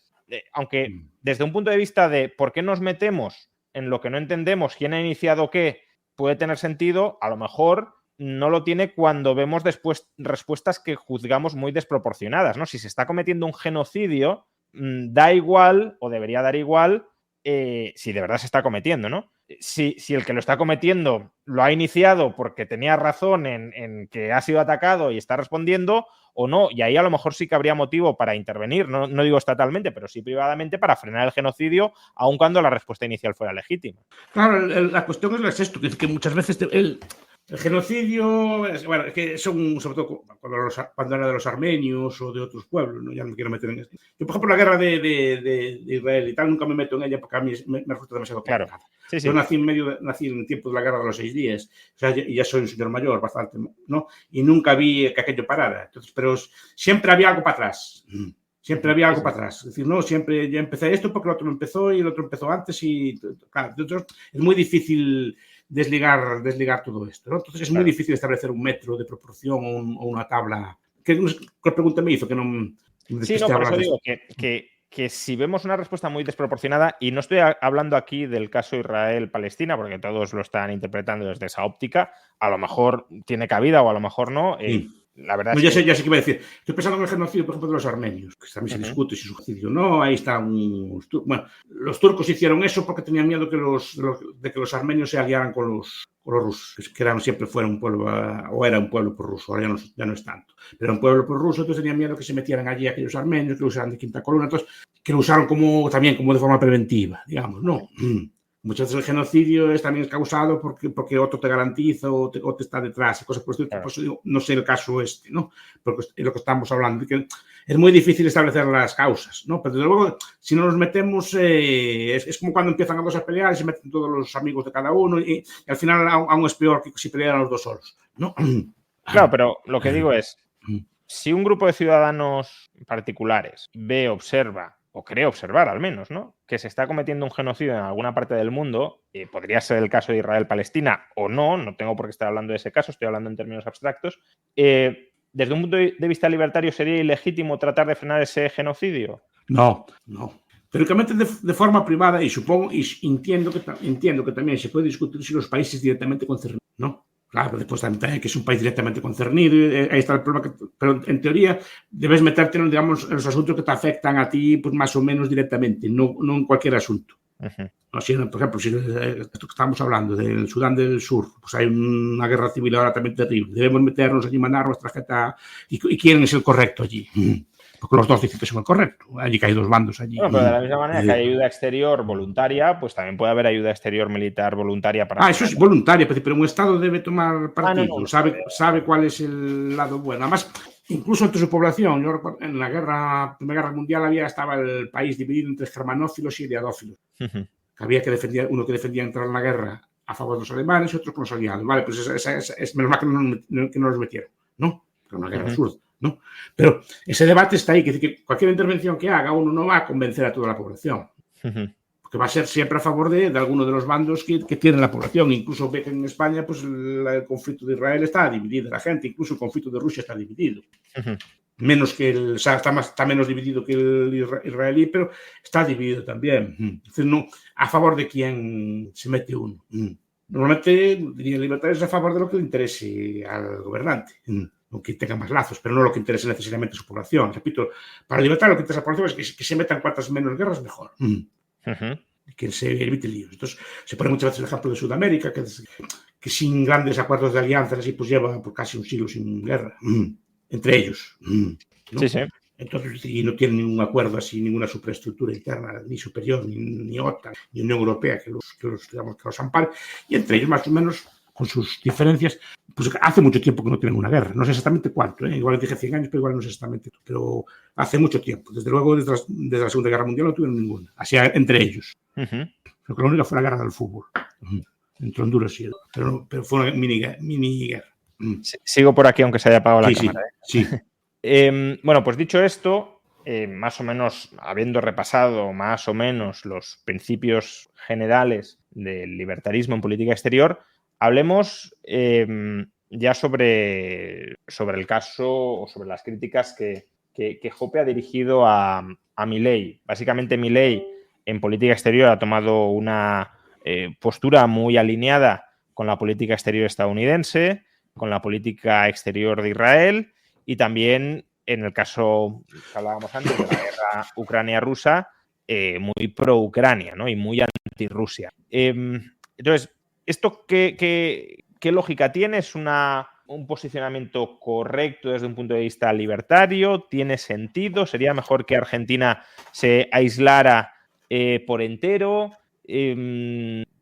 aunque desde un punto de vista de por qué nos metemos en lo que no entendemos, quién ha iniciado qué, puede tener sentido, a lo mejor no lo tiene cuando vemos después respuestas que juzgamos muy desproporcionadas, ¿no? Si se está cometiendo un genocidio, da igual o debería dar igual si de verdad se está cometiendo, ¿no? Si el que lo está cometiendo lo ha iniciado porque tenía razón en que ha sido atacado y está respondiendo o no, y ahí a lo mejor sí que habría motivo para intervenir, no digo estatalmente, pero sí privadamente para frenar el genocidio, aun cuando la respuesta inicial fuera legítima. Claro, la cuestión es esto, que muchas veces El genocidio, bueno, es que son, sobre todo cuando era de los armenios o de otros pueblos, ¿no? Ya no me quiero meter en eso. Yo, por ejemplo, la guerra de Israel y tal, nunca me meto en ella porque a mí me resulta demasiado complicada. Claro. Sí, sí. Yo nací en el tiempo de la guerra de los 6 días, o sea, ya soy un señor mayor, bastante, ¿no? Y nunca vi que aquello parara. Entonces, pero siempre había algo para atrás. Siempre había algo para atrás. Es decir, no, siempre ya empecé esto porque el otro empezó y el otro empezó antes y, claro, es muy difícil desligar todo esto, ¿no? Entonces es muy difícil establecer un metro de proporción o una tabla. ¿Qué pregunta me hizo? Que no sí, no, por eso digo que si vemos una respuesta muy desproporcionada, y no estoy hablando aquí del caso Israel-Palestina, porque todos lo están interpretando desde esa óptica, a lo mejor tiene cabida o a lo mejor no. Sí. La verdad no, es ya sé qué iba a decir. Estoy pensando en el genocidio, por ejemplo, de los armenios, que también se discute si su genocidio no. Ahí están bueno, los turcos hicieron eso porque tenían miedo de que los armenios se aliaran con los rusos, que siempre fueran un pueblo, o era un pueblo prorruso, ahora ya no es tanto. Pero un pueblo prorruso, entonces tenían miedo que se metieran allí aquellos armenios, que lo usaran de quinta columna, entonces que lo usaron también como de forma preventiva, digamos, ¿no? Muchas veces el genocidio también es causado porque otro te garantiza o te está detrás y cosas por el estilo. Por eso digo, no sé el caso ¿no? Porque es lo que estamos hablando, que es muy difícil establecer las causas, ¿no? Pero desde luego, si no nos metemos, es como cuando empiezan a dos a pelear y se meten todos los amigos de cada uno y al final aún es peor que si pelearan los dos solos, ¿no? Claro, pero lo que digo es, si un grupo de ciudadanos particulares observa, o cree observar al menos, ¿no?, que se está cometiendo un genocidio en alguna parte del mundo, podría ser el caso de Israel-Palestina o no tengo por qué estar hablando de ese caso, estoy hablando en términos abstractos, desde un punto de vista libertario, ¿sería ilegítimo tratar de frenar ese genocidio? No. Teóricamente de forma privada, y supongo, y entiendo que también se puede discutir si los países directamente concernidos, ¿no? Claro, después también que es un país directamente concernido, ahí está el problema, pero en teoría debes meterte, digamos, en los asuntos que te afectan a ti, pues más o menos directamente, no en cualquier asunto. No, si, por ejemplo, si esto que estamos hablando del Sudán del Sur, pues hay una guerra civil ahora también terrible, debemos meternos allí, mandar nuestra gente y quién es el correcto allí. Porque los dos dicen que son el correcto. Allí que hay dos bandos allí. Bueno, pero de la misma manera que hay ayuda exterior voluntaria, pues también puede haber ayuda exterior militar voluntaria para... eso es voluntaria, pero un Estado debe tomar partido. No. Sabe cuál es el lado bueno. Además, incluso entre su población, yo recuerdo, en la Primera Guerra Mundial estaba el país dividido entre germanófilos y eriadófilos. Que había uno que defendía entrar en la guerra a favor de los alemanes y otro con los aliados. Vale, pues es menos mal que no los metieron, ¿no? Porque una guerra absurda, ¿no? Pero ese debate está ahí, que cualquier intervención que haga uno no va a convencer a toda la población. Porque va a ser siempre a favor de alguno de los bandos que tiene la población. Incluso ve que en España pues el conflicto de Israel está dividido, la gente, incluso el conflicto de Rusia está dividido. Menos que está menos dividido que el israelí, pero está dividido también. Entonces, no, a favor de quién se mete uno. Normalmente, diría el libertario es a favor de lo que le interese al gobernante. Aunque tenga más lazos, pero no lo que interese necesariamente a su población. Repito, para el libertario lo que interesa a la población es que se metan cuantas menos guerras, mejor. Que se evite líos. Entonces, se pone muchas veces el ejemplo de Sudamérica, que sin grandes acuerdos de alianzas así, pues lleva por casi un siglo sin guerra. Entre ellos. ¿No? Sí. Entonces, y no tienen ningún acuerdo así, ninguna superestructura interna, ni superior, ni OTAN, ni Unión Europea que los ampare. Y entre ellos, más o menos, con sus diferencias, pues hace mucho tiempo que no tienen una guerra. No sé exactamente cuánto, igual dije 100 años, pero igual no sé exactamente. Pero hace mucho tiempo. Desde luego, desde la Segunda Guerra Mundial no tuvieron ninguna. Así entre ellos. Creo que la única fue la guerra del fútbol. Entre Honduras y pero fue una mini guerra. Sigo por aquí, aunque se haya apagado la cámara. Sí. Bueno, pues dicho esto, más o menos, habiendo repasado más o menos los principios generales del libertarismo en política exterior, hablemos ya sobre el caso o sobre las críticas que Jope ha dirigido a Milei. Básicamente, Milei en política exterior ha tomado una postura muy alineada con la política exterior estadounidense, con la política exterior de Israel y también, en el caso que hablábamos antes de la guerra Ucrania-rusa, muy pro-Ucrania, ¿no? Y muy anti-Rusia. Entonces, ¿esto qué lógica tiene? ¿Es un posicionamiento correcto desde un punto de vista libertario? ¿Tiene sentido? ¿Sería mejor que Argentina se aislara por entero?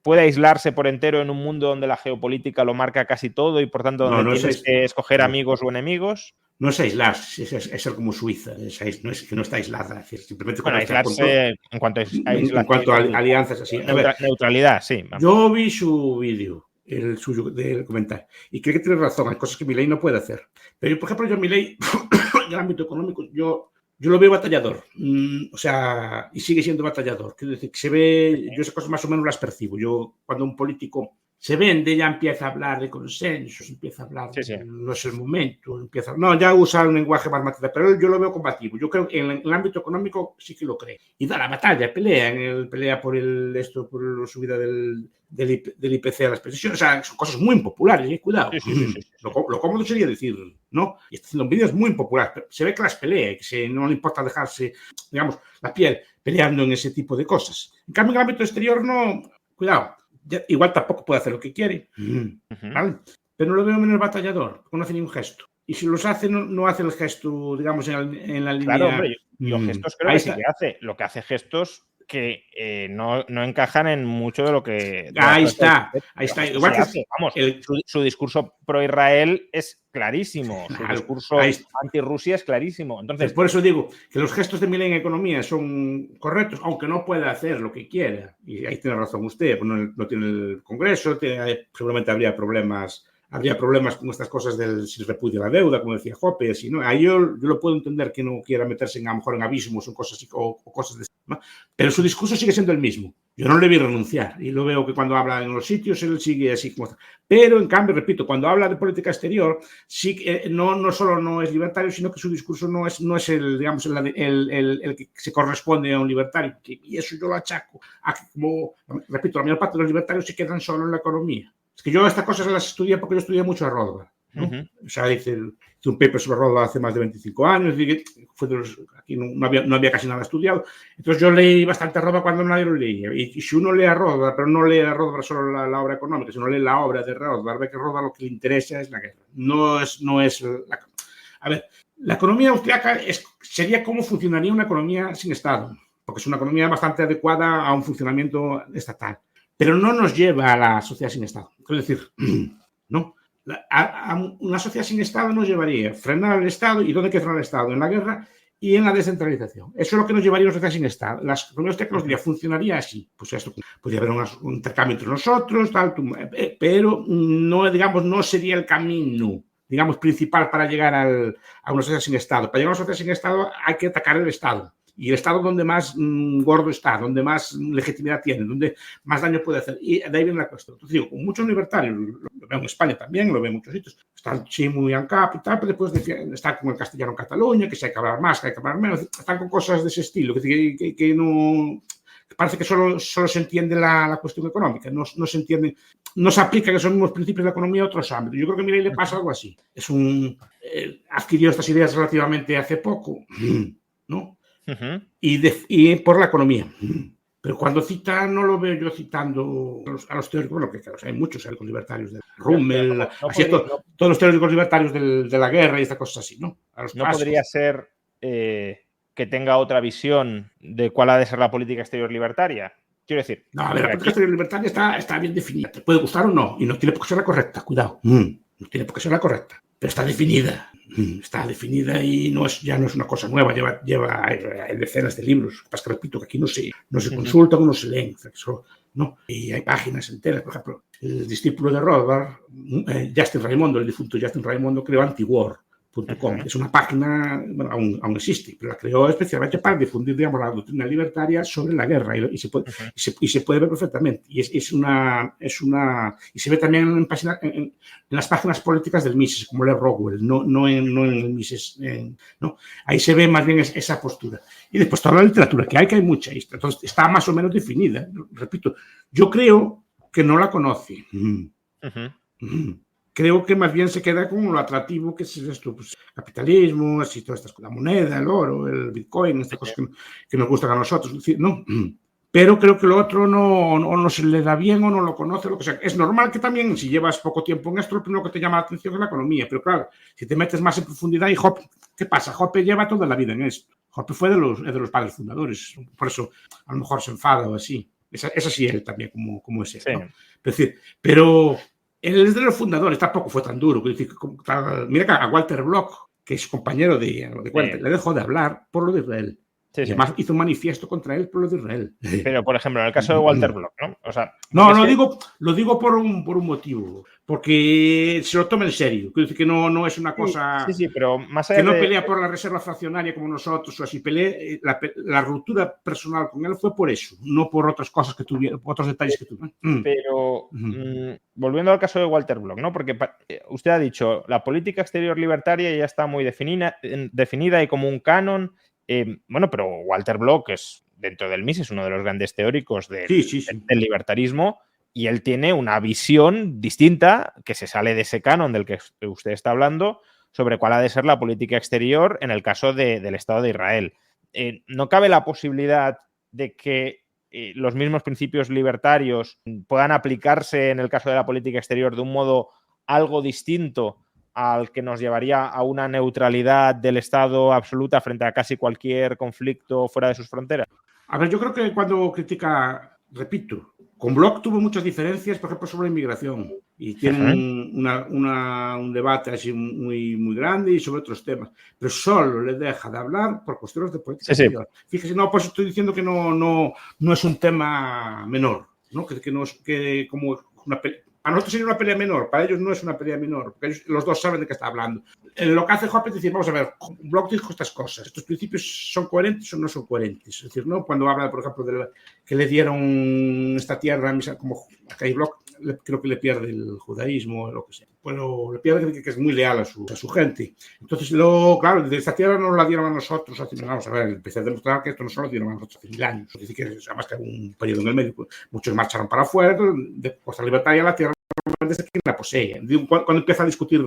puede aislarse por entero en un mundo donde la geopolítica lo marca casi todo y por tanto donde tienes que escoger amigos o enemigos? No es aislarse, es ser como Suiza. No es que no está aislada. Es decir, simplemente aislarse en cuanto a alianzas así. Neutralidad, sí. Vamos. Yo vi su vídeo, el suyo del comentario, y creo que tiene razón. Hay cosas que Milei no puede hacer. Pero, por ejemplo, yo Milei, en el ámbito económico, yo lo veo batallador. O sea, y sigue siendo batallador. Quiero decir, que se ve, yo esas cosas más o menos las percibo. Yo, cuando un político se vende, ya empieza a hablar de consensos, empieza a hablar de no es el momento, ya usa un lenguaje más material, pero yo lo veo combativo. Yo creo que en el ámbito económico sí que lo cree. Y da la batalla, pelea por por la subida del IPC a las pensiones. O sea, son cosas muy impopulares, cuidado. Sí. Lo cómodo sería decir, ¿no? Y está haciendo un vídeo muy impopular, pero se ve que las pelea, que no le importa dejarse, digamos, la piel peleando en ese tipo de cosas. En cambio, en el ámbito exterior, no, cuidado. Igual tampoco puede hacer lo que quiere, ¿vale? Pero no lo veo menos batallador, no hace ni un gesto. Y si los hace, no hace el gesto, digamos, en la línea... Claro, hombre, los gestos creo que sí que hace. Lo que hace gestos que no encajan en mucho de lo que... Ahí está. Igual que vamos, su discurso pro-Israel es clarísimo. Su discurso anti-Rusia es clarísimo. Entonces, por eso digo que los gestos de Milei en economía son correctos, aunque no pueda hacer lo que quiera. Y ahí tiene razón usted, pues no tiene el Congreso, seguramente habría problemas con estas cosas del si repudia la deuda, como decía Jope, así, ¿no? Ahí yo lo puedo entender que no quiera meterse a lo mejor en abismos o cosas así, o cosas de eso, ¿no? Pero su discurso sigue siendo el mismo. Yo no le vi renunciar y lo veo que cuando habla en los sitios él sigue así como está. Pero en cambio, repito, cuando habla de política exterior, sí, no solo no es libertario, sino que su discurso no es el, digamos, el que se corresponde a un libertario. Y eso yo lo achaco a que, como, repito, la mayor parte de los libertarios se quedan solo en la economía. Es que yo estas cosas las estudié porque yo estudié mucho a Rothbard, ¿no? O sea, hice un paper sobre Rothbard hace más de 25 años, aquí no había casi nada estudiado. Entonces yo leí bastante a Rothbard cuando nadie lo leía. Y si uno lee a Rothbard, pero no lee a Rothbard solo la obra económica, sino lee la obra de Rothbard, ve que Rothbard lo que le interesa es la guerra. A ver, la economía austriaca sería cómo funcionaría una economía sin Estado, porque es una economía bastante adecuada a un funcionamiento estatal. Pero no nos lleva a la sociedad sin Estado. Quiero decir, no. A una sociedad sin Estado nos llevaría a frenar el Estado. ¿Y dónde hay que frenar el Estado? En la guerra y en la descentralización. Eso es lo que nos llevaría a una sociedad sin Estado. Las economías nos diría, funcionaría así. Pues esto, podría haber un intercambio entre nosotros, pero no, digamos, no sería el camino, digamos, principal para llegar a una sociedad sin Estado. Para llegar a una sociedad sin Estado hay que atacar el Estado. Y el Estado donde más gordo está, donde más legitimidad tiene, donde más daño puede hacer. Y de ahí viene la cuestión. Entonces digo, con muchos libertarios, lo veo en España también, lo veo en muchos sitios, están muy ANCAP y tal, pero después están con el castellano en Cataluña, que se hay que hablar más, que hay que hablar menos, están con cosas de ese estilo, que no... Parece que solo se entiende la cuestión económica, no se entiende, no se aplican esos mismos principios de la economía a otros ámbitos. Yo creo que a Milei le pasa algo así. Adquirió estas ideas relativamente hace poco, ¿no? Y por la economía. Pero cuando cita, no lo veo yo citando a los teóricos, bueno, que claro, hay muchos teóricos libertarios, de Rummel, todos los teóricos libertarios de la guerra y estas cosas así, ¿no? ¿No podría ser que tenga otra visión de cuál ha de ser la política exterior libertaria? Quiero decir... No, a ver, la política exterior libertaria está bien definida. Te puede gustar o no, y no tiene por qué ser la correcta, cuidado. No tiene por qué ser la correcta, pero está definida. Está definida y ya no es una cosa nueva, lleva decenas de libros. Pasa que repito que aquí no se consultan o no se leen, ¿no? Y hay páginas enteras. Por ejemplo, el discípulo de Rothbard, Justin Raimondo, el difunto Justin Raimondo, creó Antiwar.com. Es una página, bueno, aún existe, pero la creó especialmente para difundir, digamos, la doctrina libertaria sobre la guerra y se puede ver perfectamente. Y y se ve también en las páginas políticas del Mises, como lee Rockwell, no en el Mises, no. Ahí se ve más bien esa postura. Y después toda la literatura que hay mucha, entonces está más o menos definida. Repito, yo creo que no la conoce. Creo que más bien se queda con lo atractivo que es esto, pues, capitalismo, así todas estas cosas, la moneda, el oro, el Bitcoin, estas cosas que nos gustan a nosotros, ¿no? Pero creo que lo otro no se le da bien o no lo conoce, lo que sea. Es normal que también, si llevas poco tiempo en esto, lo primero que te llama la atención es la economía, pero claro, si te metes más en profundidad, y Hoppe, ¿qué pasa? Hoppe lleva toda la vida en esto. Hoppe fue de los padres fundadores, por eso a lo mejor se enfada o así. Es así él también, como es él, Sí. ¿no? Es decir, pero él es de los fundadores, tampoco fue tan duro. Mira que a Walter Block, que es compañero de Cuenta, le dejó de hablar por lo de Israel. Sí, y además hizo un manifiesto contra él por lo de Israel. Pero, por ejemplo, en el caso de Walter Block, ¿no? O sea, no, lo digo por un motivo. Porque se lo toma en serio. Quiero decir que no es una cosa... Sí, pero más allá que no pelea por la reserva fraccionaria como nosotros o así. La ruptura personal con él fue por eso, no por otras cosas que tuvieron, otros detalles que tuvieron. Pero volviendo al caso de Walter Block, ¿no? Porque usted ha dicho, la política exterior libertaria ya está muy definida y como un canon. Bueno, pero Walter Block es, dentro del MIS, es uno de los grandes teóricos del libertarismo, y él tiene una visión distinta que se sale de ese canon del que usted está hablando sobre cuál ha de ser la política exterior en el caso del Estado de Israel. ¿No cabe la posibilidad de que los mismos principios libertarios puedan aplicarse en el caso de la política exterior de un modo algo distinto al que nos llevaría a una neutralidad del Estado absoluta frente a casi cualquier conflicto fuera de sus fronteras? A ver, yo creo que cuando critica, repito, con Bloch tuvo muchas diferencias, por ejemplo, sobre inmigración, y tienen un debate así muy grande y sobre otros temas, pero solo le deja de hablar por cuestiones de política exterior. Fíjese, no, pues estoy diciendo que no es un tema menor, ¿no? Que como una pelea. A nosotros sería una pelea menor, para ellos no es una pelea menor, porque ellos, los dos saben de qué está hablando. Lo que hace Hoppe es decir, vamos a ver, Bloch dijo estas cosas, ¿estos principios son coherentes o no son coherentes? Es decir, ¿no? Cuando habla, por ejemplo, que le dieron esta tierra, como acá hay Bloch, creo que le pierde el judaísmo o lo que sea, pero le pierde que es muy leal a su gente. Entonces, claro, de esta tierra no la dieron a nosotros, vamos a ver, empecé a demostrar que esto no se lo dieron a nosotros hace 1000 años, es decir, que además que hay un periodo en el medio, muchos marcharon para afuera, de Costa Libertaria la tierra es quien la posee. Cuando empieza a discutir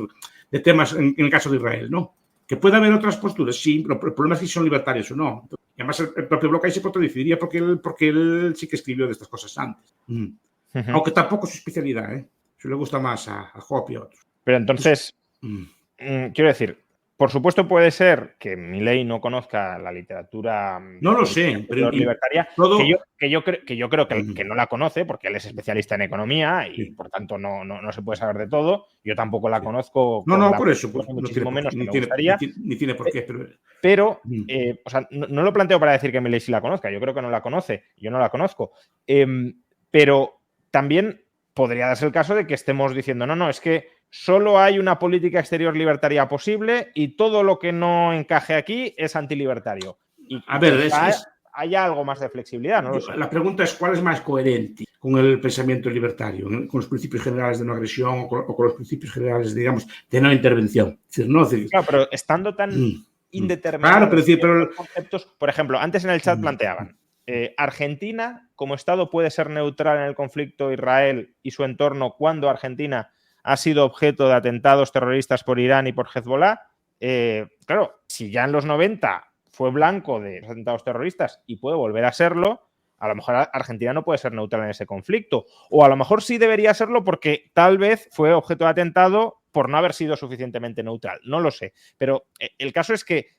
de temas en el caso de Israel, ¿no? Que puede haber otras posturas, sí, pero el problema es si son libertarios o no. Y además el propio Bloch ahí se contradeciría porque él sí que escribió de estas cosas antes. Aunque tampoco es su especialidad, ¿eh? Eso le gusta más a Hoppe y a otros. Pero entonces, quiero decir, por supuesto puede ser que Milei no conozca la literatura no lo sé, pero libertaria, que yo creo que no la conoce porque él es especialista en economía y por tanto no se puede saber de todo. Yo tampoco la conozco. No, por eso. Muchísimo menos que me gustaría. Ni tiene por qué. Pero o sea, no lo planteo para decir que Milei sí la conozca. Yo creo que no la conoce. Yo no la conozco. Pero también podría darse el caso de que estemos diciendo, no, es que solo hay una política exterior libertaria posible y todo lo que no encaje aquí es antilibertario. Y a ver, haya algo más de flexibilidad, ¿no? La pregunta es cuál es más coherente con el pensamiento libertario, con los principios generales de no agresión o con los principios generales, digamos, de no intervención. Es decir, no, claro, pero estando tan indeterminados pero conceptos, por ejemplo, antes en el chat planteaban, Argentina como Estado puede ser neutral en el conflicto Israel y su entorno cuando Argentina ha sido objeto de atentados terroristas por Irán y por Hezbollah. Claro, si ya en los 90 fue blanco de atentados terroristas y puede volver a serlo, a lo mejor Argentina no puede ser neutral en ese conflicto. O a lo mejor sí debería serlo porque tal vez fue objeto de atentado por no haber sido suficientemente neutral. No lo sé. Pero el caso es que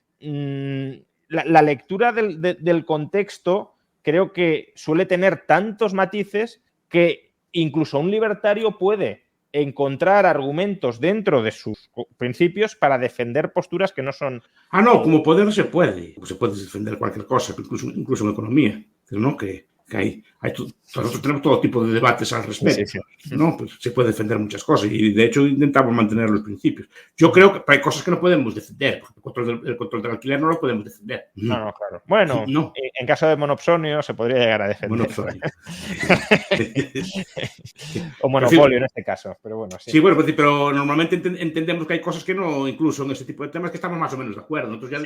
la lectura del contexto creo que suele tener tantos matices que incluso un libertario puede encontrar argumentos dentro de sus principios para defender posturas que no son... no, como poder se puede. Se puede defender cualquier cosa, incluso en economía. ¿No? Que nosotros tenemos todo tipo de debates al respecto. Sí. ¿No? Pues se puede defender muchas cosas y de hecho intentamos mantener los principios. Yo creo que hay cosas que no podemos defender. El control del alquiler no lo podemos defender. No, claro. Bueno, en caso de monopsonio se podría llegar a defender. Monopsonio. O monopolio en este caso, pero bueno. Sí, bueno, pero normalmente entendemos que hay cosas que no, incluso en este tipo de temas, que estamos más o menos de acuerdo. Entonces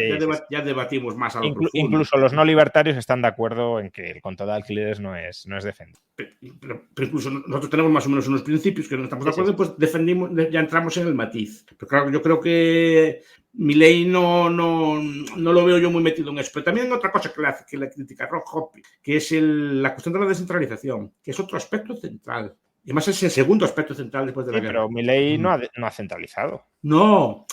ya debatimos más a lo profundo. Incluso los no libertarios están de acuerdo en que el control de alquileres no es defendible. Pero incluso nosotros tenemos más o menos unos principios que no estamos de acuerdo, pues defendimos, ya entramos en el matiz. Pero claro, yo creo que Milei no lo veo yo muy metido en eso. Pero también otra cosa que le critica Hoppe, que es la cuestión de la descentralización, que es otro aspecto central. Y además es el segundo aspecto central después de la guerra. Pero Milei no ha centralizado. No,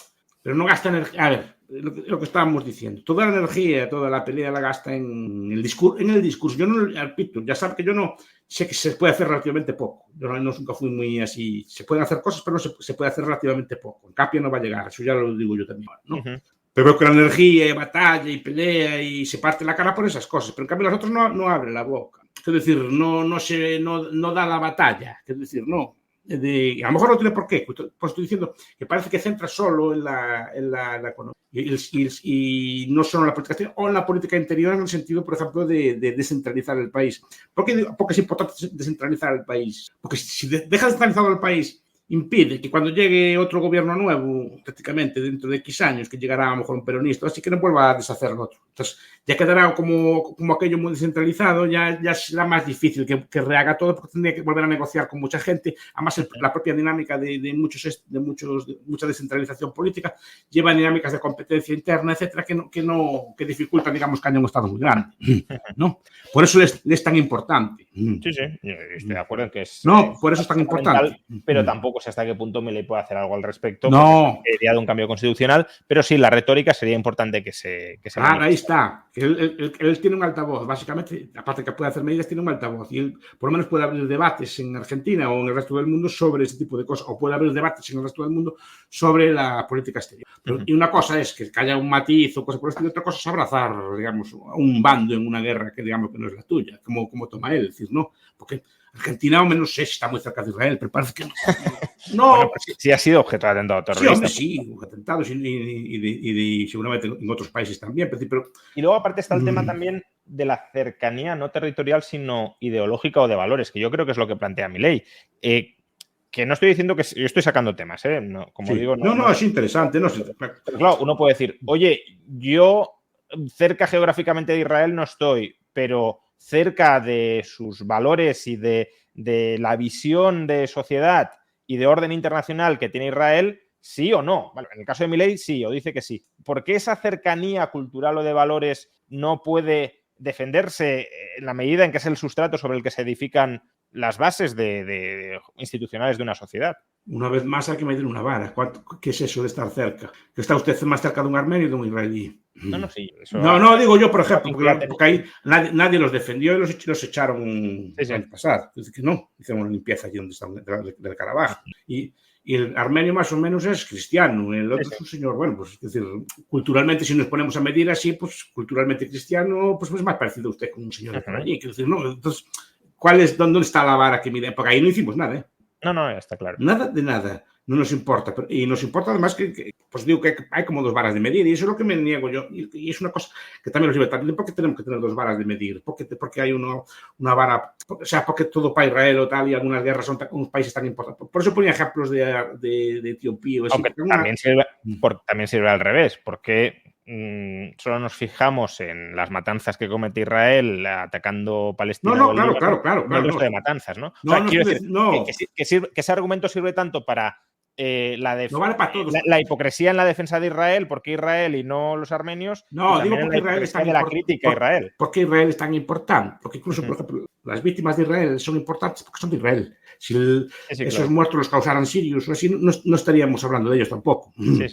pero no gasta energía. A ver, lo que estábamos diciendo, toda la energía, toda la pelea la gasta en el discurso. Yo no, repito, ya sabe que yo no sé que se puede hacer relativamente poco. Yo nunca fui muy así. Se pueden hacer cosas, pero no se puede hacer relativamente poco. En Capia no va a llegar, eso ya lo digo yo también, ¿no? Pero veo que la energía, y batalla y pelea y se parte la cara por esas cosas, pero en cambio los otros no abren la boca. Es decir, no da la batalla. Es decir, no. A lo mejor no tiene por qué, pues estoy diciendo que parece que centra solo en la economía y no solo en la política exterior o en la política interior en el sentido, por ejemplo, de descentralizar el país. Porque es importante descentralizar el país. Porque si deja descentralizado el país, impide que cuando llegue otro gobierno nuevo, prácticamente dentro de X años, que llegará a lo mejor un peronista, así que no vuelva a deshacer lo otro. Entonces, ya quedará como aquello muy descentralizado, ya será más difícil que rehaga todo, porque tendría que volver a negociar con mucha gente. Además, la propia dinámica de mucha descentralización política lleva dinámicas de competencia interna, etcétera, que dificultan, digamos, que haya un Estado muy grande, ¿no? Por eso es tan importante. Sí, estoy de acuerdo en que es... No, por eso es tan importante. Pero tampoco sé hasta qué punto Milei puede hacer algo al respecto. No. Sería de un cambio constitucional, pero sí, la retórica sería importante que se ahí está. Él tiene un altavoz, básicamente, aparte que puede hacer medidas, tiene un altavoz. Y él, por lo menos, puede abrir debates en Argentina o en el resto del mundo sobre ese tipo de cosas, o puede abrir debates en el resto del mundo sobre la política exterior. Pero, y una cosa es que haya un matiz o cosas por el estilo, y otra cosa es abrazar, digamos, a un bando en una guerra que, digamos, que no es la tuya, como toma él. Es decir, no, porque Argentina, o menos sé si está muy cerca de Israel, pero parece que no. Bueno, pues sí ha sido objeto de atentado terrorista. Sí, atentados y seguramente en otros países también. Pero... Y luego aparte está el tema también de la cercanía no territorial, sino ideológica o de valores, que yo creo que es lo que plantea Milei. Que no estoy diciendo que... Yo estoy sacando temas, ¿eh? No, como digo... No, es interesante. No, pero claro, uno puede decir, oye, yo cerca geográficamente de Israel no estoy, pero cerca de sus valores y de la visión de sociedad y de orden internacional que tiene Israel, sí o no. Bueno, en el caso de Milei, sí, o dice que sí. ¿Por qué esa cercanía cultural o de valores no puede defenderse en la medida en que es el sustrato sobre el que se edifican las bases institucionales de una sociedad? Una vez más hay que medir una vara. ¿Qué es eso de estar cerca? ¿Que está usted más cerca de un armenio o de un israelí? No, sí. Eso no, digo yo, por ejemplo, porque ahí nadie los defendió y los echaron el año pasado. Dice que no, hicieron una limpieza allí donde está del Karabaj. Y el armenio más o menos es cristiano, el otro es un señor, bueno, pues es decir, culturalmente, si nos ponemos a medir así, pues culturalmente cristiano, pues es más parecido a usted con un señor de por allí. Quiero decir, no, entonces, ¿dónde está la vara que mide? Porque ahí no hicimos nada, ¿eh? No, ya está claro. Nada de nada. No nos importa. Y nos importa además pues digo que hay como dos varas de medir y eso es lo que me niego yo. Y es una cosa que también los libertarios, ¿por qué tenemos que tener dos varas de medir? Porque hay una vara, o sea, porque todo para Israel o tal y algunas guerras son unos países tan importantes. Por eso ponía ejemplos de Etiopía. Aunque también sirve al revés, porque solo nos fijamos en las matanzas que comete Israel atacando Palestina. Claro. No el resto de matanzas, ¿no? Quiero decir que ese argumento sirve tanto para la hipocresía en la defensa de Israel, porque Israel y no los armenios. No, digo porque Israel es tan la crítica a Israel. Porque Israel es tan importante. Porque incluso, por ejemplo, las víctimas de Israel son importantes porque son de Israel. Si esos muertos los causaran sirios o así, no estaríamos hablando de ellos tampoco. Sí.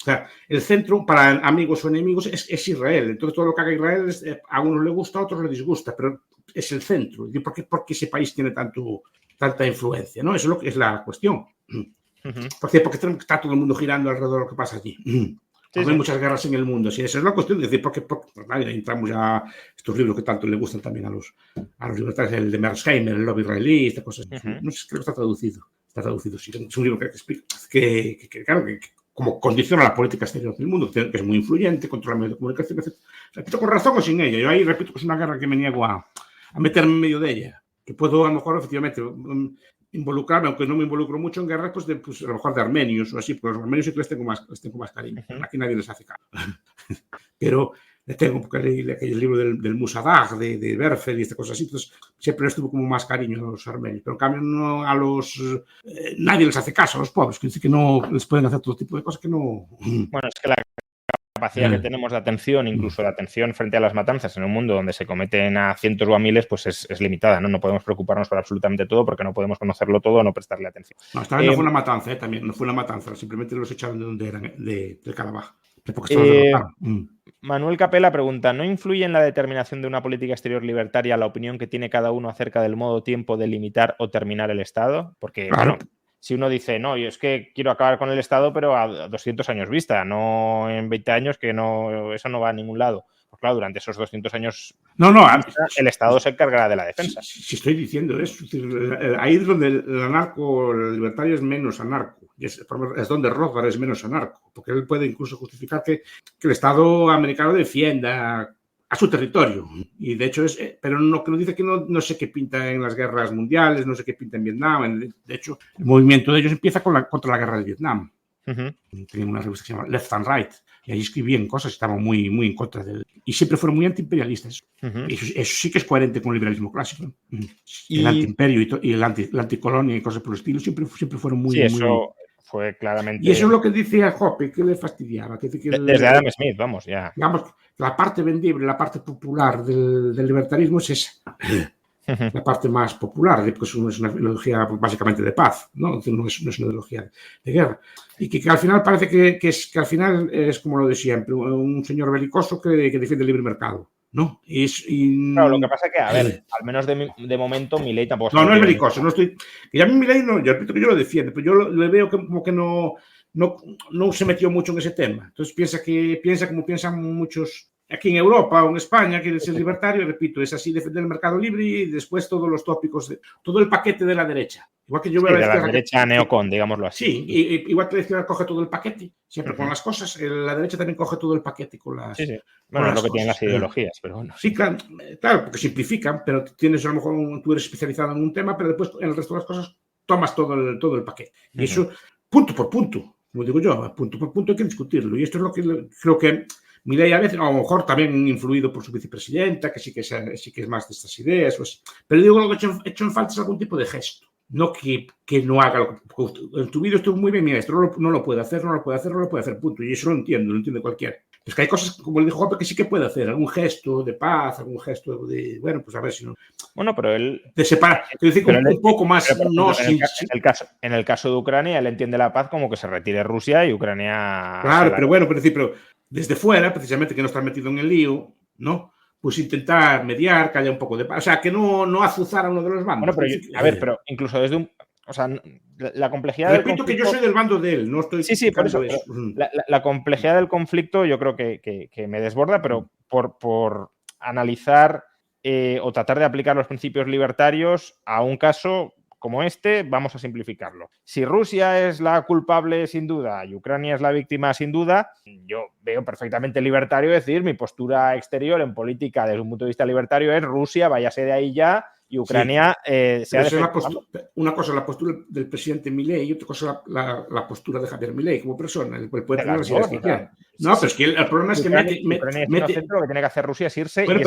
O sea, el centro para amigos o enemigos es Israel. Entonces, todo lo que haga Israel a unos le gusta, a otros le disgusta, pero es el centro. ¿Por qué ese país tiene tanta influencia? ¿No? Eso es lo que es la cuestión. Porque está todo el mundo girando alrededor de lo que pasa allí. Hay muchas guerras en el muso. Sí, esa es la cuestión. Es decir, porque entramos ya a estos libros que tanto le gustan también a los libertarios, el de Mearsheimer, el lobby israelí, estas cosas. No sé, creo que está traducido. Sí, es un libro que explica que claro, que como condiciona la política exterior del mundo, que es muy influyente, controla medios de comunicación, etc. Repito, con razón o sin ella. Yo ahí repito que es una guerra que me niego a meterme en medio de ella. Que puedo, a lo mejor, efectivamente, involucrarme, aunque no me involucro mucho en guerras, pues a lo mejor de armenios o así, porque los armenios sí que les tengo más cariño. Aquí nadie les hace caso. Pero le tengo, porque leí aquel libro del Musadag, de Berfer y estas cosas así, entonces siempre les tuvo como más cariño a los armenios. Pero en cambio no a nadie les hace caso a los pobres, que dice que no les pueden hacer todo tipo de cosas que no... Bueno, es que la capacidad que tenemos de atención, incluso de atención frente a las matanzas en un mundo donde se cometen a cientos o a miles, pues es limitada, ¿no? No podemos preocuparnos por absolutamente todo porque no podemos conocerlo todo o no prestarle atención. No, esta vez no fue una matanza, también, no fue una matanza, simplemente los echaron de donde eran, de Carabaj. Manuel Capela pregunta, ¿no influye en la determinación de una política exterior libertaria la opinión que tiene cada uno acerca del modo tiempo de limitar o terminar el Estado? Porque, claro. bueno, si uno dice, no, yo es que quiero acabar con el Estado, pero a 200 años vista, no en 20 años, que no, eso no va a ningún lado. Pues claro, durante esos 200 años el Estado se encargará de la defensa. Si estoy diciendo eso, ahí es donde el anarco, el libertario es menos anarco. Es donde Rothbard es menos anarco, porque él puede incluso justificar que el Estado americano defienda a su territorio. Y de hecho pero no, que nos dice que no sé qué pinta en las guerras mundiales, no sé qué pinta en Vietnam. De hecho, el movimiento de ellos empieza contra la guerra de Vietnam. Tienen una revista que se llama Left and Right, y ahí escribían cosas, estaban muy en contra de él. Y siempre fueron muy antiimperialistas. Eso sí que es coherente con el liberalismo clásico. El antiimperio y la anticolonia y cosas por el estilo siempre fueron muy... Sí, eso fue claramente... Y eso es lo que decía Hoppe, que le fastidiaba. Desde Adam Smith, vamos, ya. Digamos, la parte vendible, la parte popular del libertarismo es esa. La parte más popular, porque es una ideología básicamente de paz, ¿no? No es una ideología de guerra. Y que al final parece que al final es como lo de siempre, un señor belicoso que defiende el libre mercado, ¿no? Claro, lo que pasa es que, a ver, al menos de momento Milei tampoco... No es belicoso, no estoy... Y a mí Milei no, yo repito que yo lo defiendo, pero yo le veo como que no se metió mucho en ese tema. Entonces piensa como piensan muchos... Aquí en Europa o en España, quiere ser libertario, repito, es así, defender el mercado libre y después todos los tópicos, todo el paquete de la derecha. Igual que yo veo de la derecha neocon, digámoslo así. Sí, igual que la izquierda coge todo el paquete, siempre con las cosas, la derecha también coge todo el paquete con las... Sí. Bueno, es lo que tienen las ideologías, pero bueno. Sí, claro, porque simplifican, pero tienes a lo mejor, tú eres especializado en un tema, pero después en el resto de las cosas tomas todo el paquete. Y eso, punto por punto, como digo yo, punto por punto hay que discutirlo. Y esto es lo que creo que... Milei a veces, a lo mejor también influido por su vicepresidenta, que sí que es más de estas ideas, pues, pero digo, lo que he hecho en falta es algún tipo de gesto, no que no haga lo que... En tu vídeo estuvo muy bien, mira, esto no lo puede hacer, punto, y eso lo entiende cualquiera. Es que hay cosas, como le dijo Jope, que sí que puede hacer, algún gesto de paz, algún gesto de, bueno, pues a ver si no... Bueno, pero él... De separar, quiero decir, un poco más... En el caso de Ucrania, él entiende la paz como que se retire Rusia y Ucrania... Claro, pero bueno, pero desde fuera, precisamente que no está metido en el lío, ¿no? Pues intentar mediar, que haya un poco de paz. O sea, que no azuzar a uno de los bandos. Bueno, pero pero incluso desde un... O sea, la complejidad del conflicto... Repito que yo soy del bando de él, no estoy... Sí, por eso. La complejidad del conflicto yo creo que me desborda, pero por analizar o tratar de aplicar los principios libertarios a un caso... como este, vamos a simplificarlo. Si Rusia es la culpable sin duda y Ucrania es la víctima sin duda, yo veo perfectamente libertario decir mi postura exterior en política desde un punto de vista libertario es Rusia, váyase de ahí ya y Ucrania sea una cosa la postura del presidente Milei y otra cosa la postura de Javier Milei como persona. Puede tener las ideas que quiera. No, pero es que el problema es que Ucrania mete lo que tiene que hacer Rusia es irse. Bueno,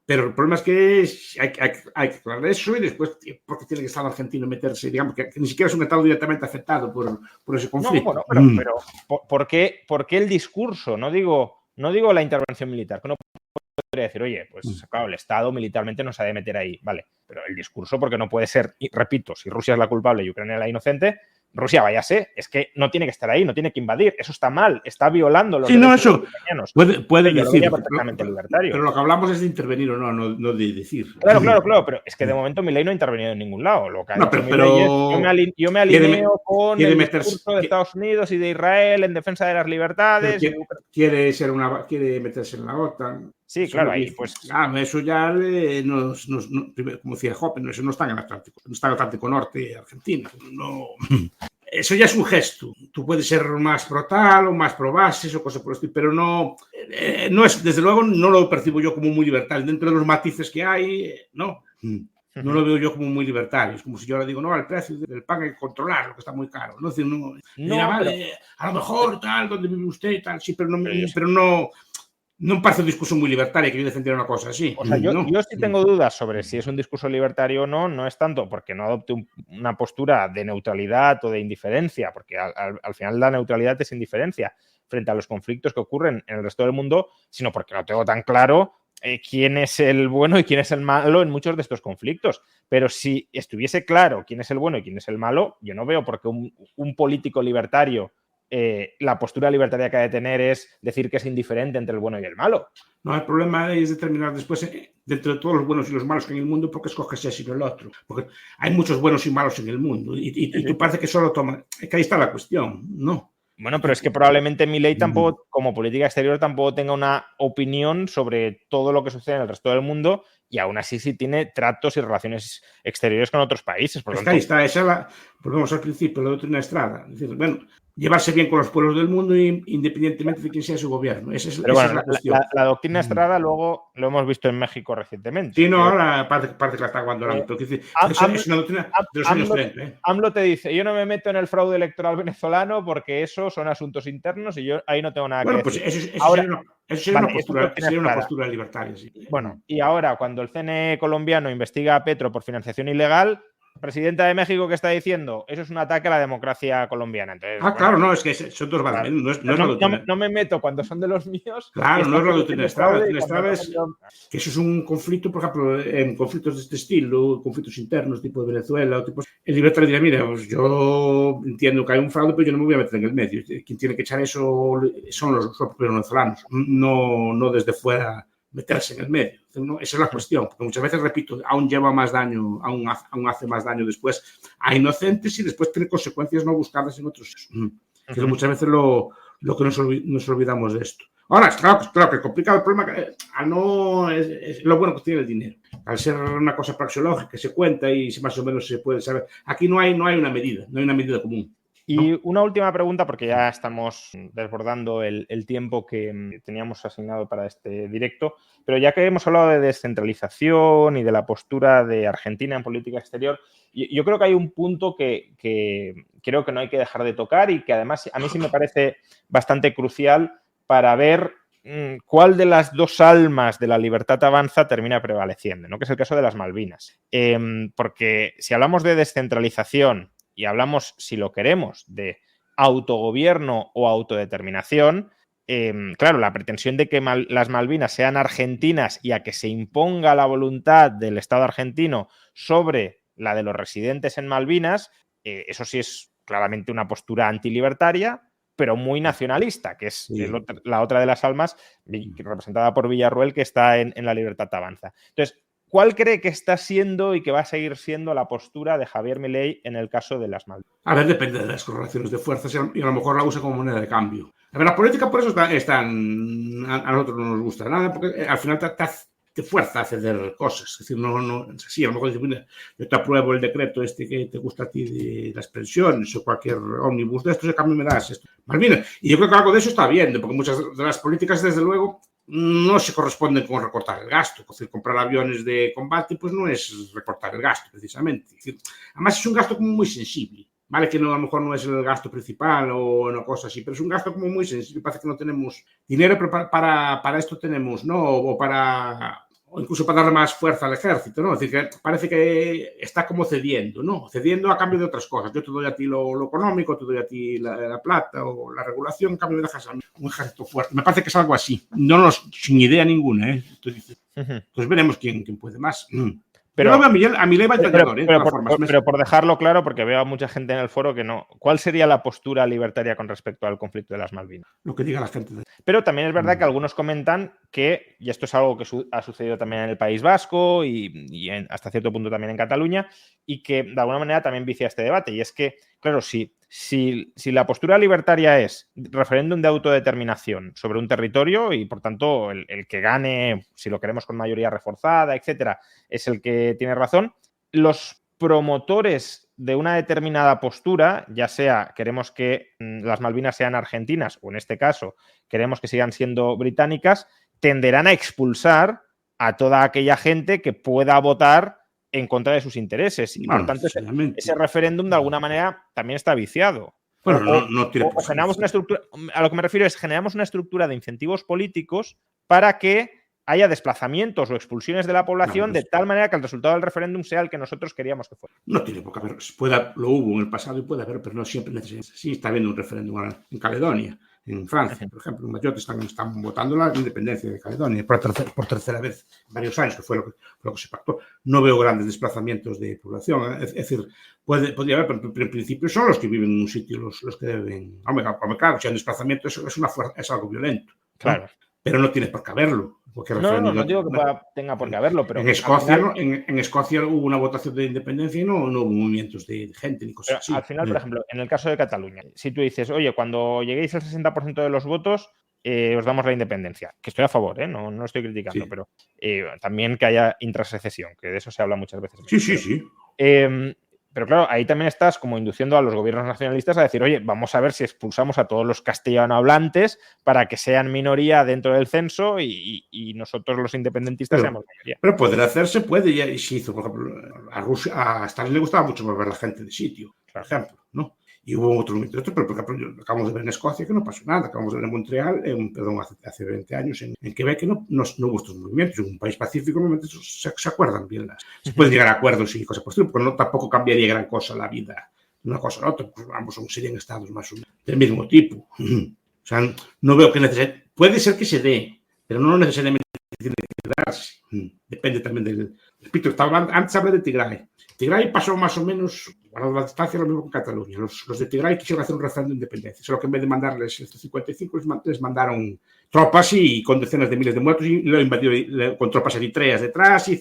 pero el problema es que hay que aclarar eso y después, porque tiene que estar Argentina meterse, digamos, que ni siquiera es un Estado directamente afectado por ese conflicto. No, bueno, pero ¿por qué el discurso? No digo la intervención militar, que uno podría decir, oye, pues claro, el Estado militarmente no se ha de meter ahí, vale, pero el discurso, porque no puede ser, y repito, si Rusia es la culpable y Ucrania la inocente, Rusia, váyase, es que no tiene que estar ahí, no tiene que invadir, eso está mal, está violando los derechos de los ucranianos. Puede decir, perfectamente libertario. Pero lo que hablamos es de intervenir o no de decir. Claro, pero es que de momento Milei no ha intervenido en ningún lado. Lo que ha dicho Milei es, yo me alineo con el discurso de Estados Unidos y de Israel en defensa de las libertades. Quiere meterse en la OTAN. Sí, eso claro, ahí pues... eso ya, como decía Hoppe, eso no está en el Atlántico. No está en el Atlántico Norte, Argentina. No... Eso ya es un gesto. Tú puedes ser más pro tal o más pro bases o cosas por el estilo, pero no es, desde luego, no lo percibo yo como muy libertario. Dentro de los matices que hay, no lo veo yo como muy libertario. Es como si yo le digo, no, el precio del pan hay que controlarlo, que está muy caro. No, vale, a lo mejor tal, donde vive usted y tal, sí, pero no me parece un discurso muy libertario que yo defendiera una cosa así. O sea, yo sí tengo dudas sobre si es un discurso libertario o no, no es tanto porque no adopte una postura de neutralidad o de indiferencia, porque al final la neutralidad es indiferencia, frente a los conflictos que ocurren en el resto del mundo, sino porque no tengo tan claro quién es el bueno y quién es el malo en muchos de estos conflictos. Pero si estuviese claro quién es el bueno y quién es el malo, yo no veo por qué un político libertario, la postura libertaria que ha de tener es decir que es indiferente entre el bueno y el malo. No, el problema es determinar después, dentro de todos los buenos y los malos que hay en el mundo, por qué escoges ese y no el otro. Porque hay muchos buenos y malos en el mundo y tú parece que solo toma. Que ahí está la cuestión, ¿no? Bueno, pero es que probablemente Milei tampoco, como política exterior, tampoco tenga una opinión sobre todo lo que sucede en el resto del mundo y aún así sí tiene tratos y relaciones exteriores con otros países. Por tanto, ahí está, esa es la, volvemos al principio, la doctrina Estrada. Es decir, bueno, llevarse bien con los pueblos del mundo independientemente de quién sea su gobierno. Esa es la cuestión. La doctrina Estrada luego lo hemos visto en México recientemente. Sí, no, ahora parece que la está abandonando. Pero es una doctrina de los años 30. AMLO te dice, yo no me meto en el fraude electoral venezolano porque eso son asuntos internos y yo ahí no tengo nada que decir. Bueno, pues eso sería una postura libertaria. Sí. Bueno, y ahora cuando el CNE colombiano investiga a Petro por financiación ilegal, presidenta de México, ¿qué está diciendo? Eso es un ataque a la democracia colombiana. Entonces, claro, no, es que son dos bandas. No me meto cuando son de los míos. Claro, no es la doctrina Estrada. La doctrina Estrada es que eso es un conflicto, por ejemplo, en conflictos de este estilo, conflictos internos, tipo de Venezuela, el libertario dirá, mira, pues yo entiendo que hay un fraude, pero yo no me voy a meter en el medio. Quien tiene que echar eso son los propios venezolanos, no desde fuera meterse en el medio. ¿No? Esa es la cuestión, porque muchas veces, repito, aún lleva más daño, aún hace más daño después a inocentes y después tiene consecuencias no buscadas en otros. Que muchas veces lo que nos olvidamos de esto. Ahora, claro que complicado el problema es lo bueno que tiene el dinero. Al ser una cosa praxeológica que se cuenta y más o menos se puede saber. Aquí no hay una medida común. Y una última pregunta, porque ya estamos desbordando el tiempo que teníamos asignado para este directo, pero ya que hemos hablado de descentralización y de la postura de Argentina en política exterior, yo creo que hay un punto que creo que no hay que dejar de tocar y que además a mí sí me parece bastante crucial para ver cuál de las dos almas de la libertad avanza termina prevaleciendo, ¿no? Que es el caso de las Malvinas. Porque si hablamos de descentralización y hablamos, si lo queremos, de autogobierno o autodeterminación, claro, la pretensión de que las Malvinas sean argentinas y a que se imponga la voluntad del Estado argentino sobre la de los residentes en Malvinas, eso sí es claramente una postura antilibertaria, pero muy nacionalista, que es la otra de las almas, representada por Villarroel, que está en La Libertad Avanza. Entonces, ¿cuál cree que está siendo y que va a seguir siendo la postura de Javier Milei en el caso de las Malvinas? A ver, depende de las correlaciones de fuerzas y a lo mejor la usa como moneda de cambio. A ver, la política por eso a nosotros no nos gusta nada, porque al final te fuerza a ceder cosas. Es decir, sí, a lo mejor dice, yo te apruebo el decreto que te gusta a ti de las pensiones o cualquier ómnibus de estos, a cambio me das esto. Malvinas. Y yo creo que algo de eso está bien, porque muchas de las políticas, desde luego, no se corresponden con recortar el gasto. Es decir, comprar aviones de combate pues no es recortar el gasto, precisamente. Es decir, además es un gasto como muy sensible. Vale que a lo mejor no es el gasto principal o una cosa así, pero es un gasto como muy sensible. Parece que no tenemos dinero, pero para esto tenemos, ¿no? O incluso para darle más fuerza al ejército, ¿no? Es decir, que parece que está como cediendo, ¿no? Cediendo a cambio de otras cosas. Yo te doy a ti lo económico, te doy a ti la plata o la regulación, en cambio me dejas a mí un ejército fuerte. Me parece que es algo así. Sin idea ninguna, ¿eh? Entonces veremos quién puede más. Pero a Milei va entrenador, ¿eh? Pero por dejarlo claro, porque veo a mucha gente en el foro que no. ¿Cuál sería la postura libertaria con respecto al conflicto de las Malvinas? Lo que diga la gente. Pero también es verdad que algunos comentan que, y esto es algo que ha sucedido también en el País Vasco y hasta cierto punto también en Cataluña, y que de alguna manera también vicia este debate. Y es que, claro, si la postura libertaria es referéndum de autodeterminación sobre un territorio y, por tanto, el que gane, si lo queremos con mayoría reforzada, etcétera, es el que tiene razón, los promotores de una determinada postura, ya sea queremos que las Malvinas sean argentinas o en este caso queremos que sigan siendo británicas, tenderán a expulsar a toda aquella gente que pueda votar en contra de sus intereses. Y por tanto, ese referéndum de alguna manera también está viciado. Bueno, no tiene o generamos una estructura, a lo que me refiero es generamos una estructura de incentivos políticos para que haya desplazamientos o expulsiones de la población de tal manera que el resultado del referéndum sea el que nosotros queríamos que fuera. No tiene por qué haber. Lo hubo en el pasado y puede haber, pero no siempre necesariamente. Sí, está habiendo un referéndum en Caledonia. en Francia, por ejemplo. En Mayotte están votando la independencia de Caledonia por tercera vez en varios años, que fue lo que se pactó. No veo grandes desplazamientos de población. Es decir, podría haber, pero en principio son los que viven en un sitio los que deben... Hombre, claro, si hay un desplazamiento es algo violento, ¿no? Claro. Pero no tiene por qué haberlo. No digo que tenga por qué haberlo, pero... En Escocia, en Escocia hubo una votación de independencia y no hubo movimientos de gente ni cosas así. Al final, por ejemplo, en el caso de Cataluña, si tú dices, oye, cuando lleguéis al 60% de los votos, os damos la independencia, que estoy a favor, no estoy criticando, sí. Pero también que haya intrasecesión, que de eso se habla muchas veces. Sí. Pero claro, ahí también estás como induciendo a los gobiernos nacionalistas a decir, oye, vamos a ver si expulsamos a todos los castellanohablantes para que sean minoría dentro del censo y nosotros los independentistas seamos mayoría. Pero poder hacerse puede, y se hizo, por ejemplo, a Stalin le gustaba mucho mover a la gente de sitio, por ejemplo, ¿no? Y hubo otro movimiento, pero por ejemplo, acabamos de ver en Escocia que no pasó nada, acabamos de ver en Montreal, hace 20 años, en Quebec que no hubo estos movimientos. En un país pacífico normalmente se acuerdan bien. Se pueden llegar a acuerdos y cosas por el estilo, porque tampoco cambiaría gran cosa la vida de una cosa a la otra, pues ambos serían estados más o menos del mismo tipo. O sea, no veo que puede ser que se dé, pero no necesariamente tiene que darse. Depende también del... Repito, antes hablé de Tigray. Tigray pasó más o menos, a la distancia, lo mismo con Cataluña. Los de Tigray quisieron hacer un referéndum de independencia, solo que en vez de mandarles el 55 les mandaron tropas y con decenas de miles de muertos y lo invadieron con tropas eritreas detrás y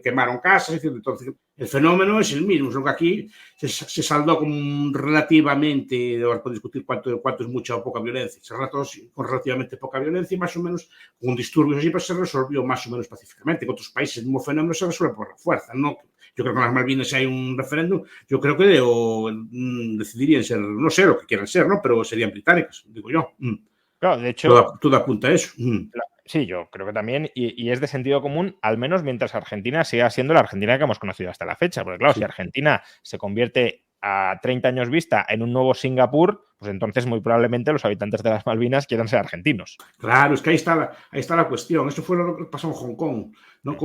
quemaron casas. Entonces, el fenómeno es el mismo, solo que aquí se saldó con relativamente, ahora puedo discutir cuánto es mucha o poca violencia, se trató con relativamente poca violencia y más o menos con disturbios así, pero se resolvió más o menos pacíficamente. En otros países el mismo fenómeno se resuelve por la fuerza, ¿no? Yo creo que en las Malvinas, si hay un referéndum, yo creo que decidirían ser, no sé lo que quieran ser, ¿no? Pero serían británicas, digo yo. Claro, de hecho... Todo apunta a eso. Sí, yo creo que también, y es de sentido común, al menos mientras Argentina siga siendo la Argentina que hemos conocido hasta la fecha. Porque claro, si Argentina se convierte a 30 años vista en un nuevo Singapur, pues entonces muy probablemente los habitantes de las Malvinas quieran ser argentinos. Claro, es que ahí está la cuestión. Eso fue lo que pasó en Hong Kong, ¿no?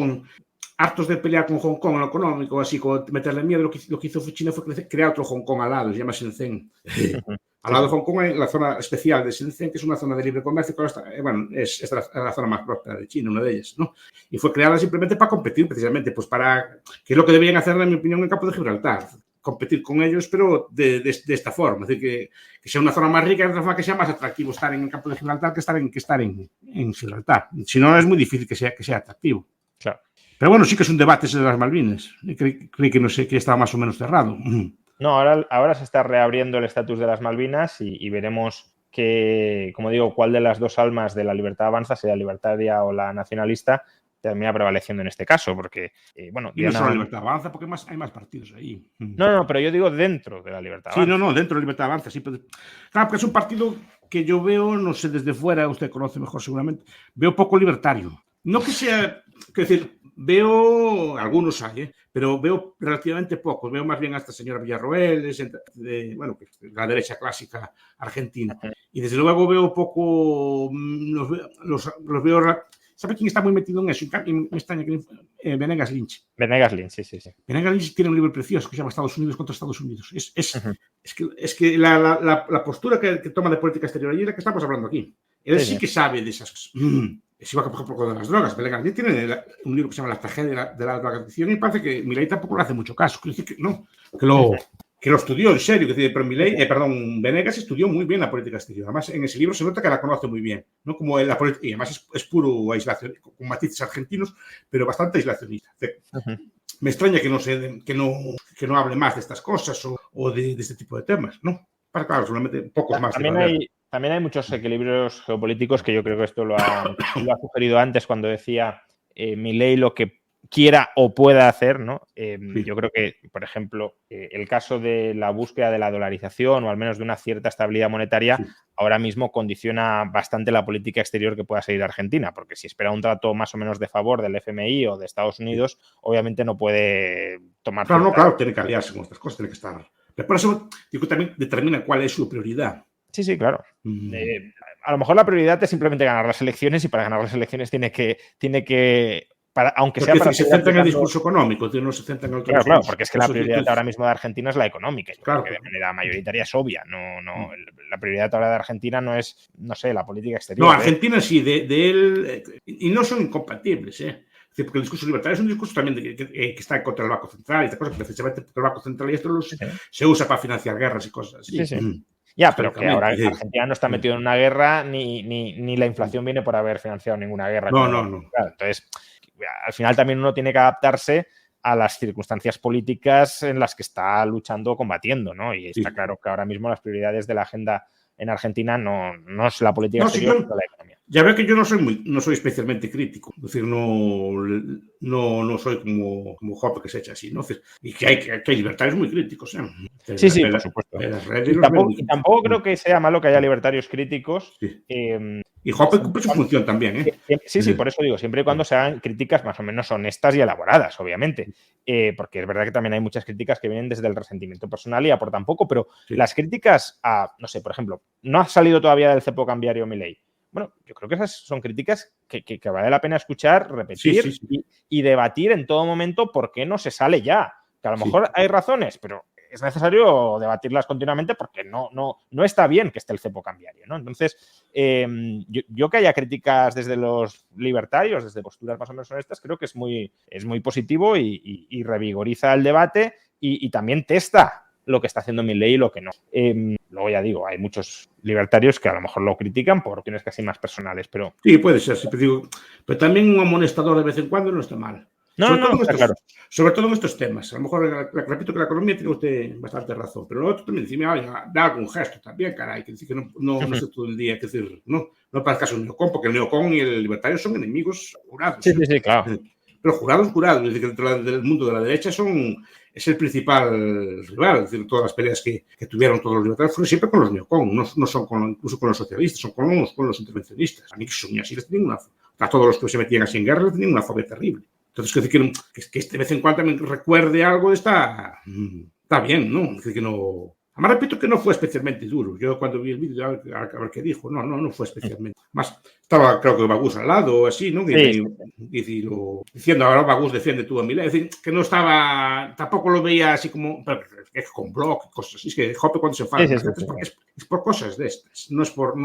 Hartos de pelear con Hong Kong en lo económico, así como meterle miedo, lo que hizo China fue crear otro Hong Kong al lado, se llama Shenzhen. Al lado de Hong Kong hay la zona especial de Shenzhen, que es una zona de libre comercio, que es la zona más próspera de China, una de ellas, ¿no? Y fue creada simplemente para competir, precisamente, pues que es lo que deberían hacer, en mi opinión, en el campo de Gibraltar. Competir con ellos, pero de esta forma. Es decir, que sea una zona más rica, de otra forma que sea más atractivo estar en el campo de Gibraltar que estar en Gibraltar. Si no, es muy difícil que sea atractivo. Claro. Pero bueno, sí que es un debate ese de las Malvinas. Creí que no sé, que estaba más o menos cerrado. No, ahora se está reabriendo el estatus de las Malvinas y veremos como digo, cuál de las dos almas de la libertad avanza, sea la libertaria o la nacionalista, termina prevaleciendo en este caso, porque, bueno... Y no solo la libertad avanza, porque hay más partidos ahí. No, pero yo digo dentro de la libertad avanza. Sí, dentro de la libertad avanza, sí. Claro, porque es un partido que yo veo, no sé, desde fuera, usted conoce mejor seguramente, veo poco libertario. No que sea, quiero decir, veo, algunos hay, pero veo relativamente pocos. Veo más bien a esta señora Villarroel, la derecha clásica argentina. Y desde luego veo poco, los veo... ¿Sabe quién está muy metido en eso? Me extraña que Venegas Lynch. Venegas Lynch, sí. Venegas Lynch tiene un libro precioso que se llama Estados Unidos contra Estados Unidos. Es que la postura que toma de política exterior allí es la que estamos hablando aquí. Él sí que sabe de esas cosas. Es igual que, por ejemplo, con las drogas. Venegas Lynch tiene un libro que se llama La tragedia de la drogadicción y parece que Milei tampoco le hace mucho caso. Que lo estudió en serio, pero Venegas estudió muy bien la política exterior. Además, en ese libro se nota que la conoce muy bien, ¿no? Como y además es puro aislación, con matices argentinos, pero bastante aislacionista. Me extraña que no hable más de estas cosas o de este tipo de temas, ¿no? Claro, solamente pocos más. También hay muchos equilibrios geopolíticos que yo creo que esto lo ha sugerido antes cuando decía Milei lo que quiera o pueda hacer, ¿no? Sí. Yo creo que, por ejemplo, el caso de la búsqueda de la dolarización o al menos de una cierta estabilidad monetaria ahora mismo condiciona bastante la política exterior que pueda seguir Argentina, porque si espera un trato más o menos de favor del FMI o de Estados Unidos, obviamente no puede tomar... Claro, tiene que aliarse con estas cosas, tiene que estar... Pero por eso digo, también determina cuál es su prioridad. Sí, claro. A lo mejor la prioridad es simplemente ganar las elecciones y para ganar las elecciones tiene que aunque Porque sea para... se centra en el discurso económico, no se centra en el otro Claro, discurso. porque es que la prioridad ahora mismo de Argentina es la económica. Yo creo que de manera mayoritaria es obvia. La prioridad ahora de Argentina no es, no sé, la política exterior. No, Argentina sí, de él... Y no son incompatibles, porque el discurso libertario es un discurso también que está contra el Banco Central y esta cosa, que precisamente el Banco Central y esto se usa para financiar guerras y cosas así. Sí. Ya, pero que ahora Argentina no está metido en una guerra ni la inflación viene por haber financiado ninguna guerra. No. Entonces, al final también uno tiene que adaptarse a las circunstancias políticas en las que está luchando o combatiendo, ¿no? Y está claro que ahora mismo las prioridades de la agenda en Argentina no es la política exterior, sino la economía. Ya veo que yo no soy especialmente crítico, es decir, no soy como Jope que se echa así, ¿no? Y que hay libertarios muy críticos, Sí, por supuesto. Y tampoco creo que sea malo que haya libertarios críticos. Sí. Y Jope cumple su función también, Sí, por eso digo, siempre y cuando se hagan críticas más o menos honestas y elaboradas, obviamente. Porque es verdad que también hay muchas críticas que vienen desde el resentimiento personal y aportan poco, pero las críticas a, no sé, por ejemplo, no ha salido todavía del cepo cambiario Milei. Bueno, yo creo que esas son críticas que vale la pena escuchar, repetir y debatir en todo momento por qué no se sale ya. Que a lo mejor hay razones, pero es necesario debatirlas continuamente porque no está bien que esté el cepo cambiario, ¿no? Entonces, yo que haya críticas desde los libertarios, desde posturas más o menos honestas, creo que es muy positivo y revigoriza el debate y también testa lo que está haciendo Milei y lo que no. Luego ya digo, hay muchos libertarios que a lo mejor lo critican por cuestiones casi más personales, pero... Sí, puede ser, pero también un amonestador de vez en cuando no está mal. Sobre todo en estos temas. A lo mejor, repito que la economía tiene usted bastante razón, pero lo otro también, da algún gesto también, caray, que decir que no esté todo el día, que decir, no parezca un neocon, porque el neocon y el libertario son enemigos jurados. Sí, claro. Pero jurados, es decir, que dentro del mundo de la derecha es el principal rival, es decir, todas las peleas que tuvieron todos los libertarios fueron siempre con los neocon, no son incluso con los socialistas, son con los intervencionistas. A mí que son así, a todos los que se metían así en guerra les tenían una fobia terrible. Entonces, que de vez en cuando también recuerde algo está bien, ¿no? Es decir, que no... Además, repito que no fue especialmente duro. Yo cuando vi el vídeo, a ver qué dijo, no fue especialmente. Más, estaba, creo que Bagus al lado o así, ¿no? Diciendo, ahora Bagus defiende tú a Milei. Es decir, que no estaba... Tampoco lo veía así como... con Block y cosas así. Es que Jope cuando se enfada es por cosas de estas. No es por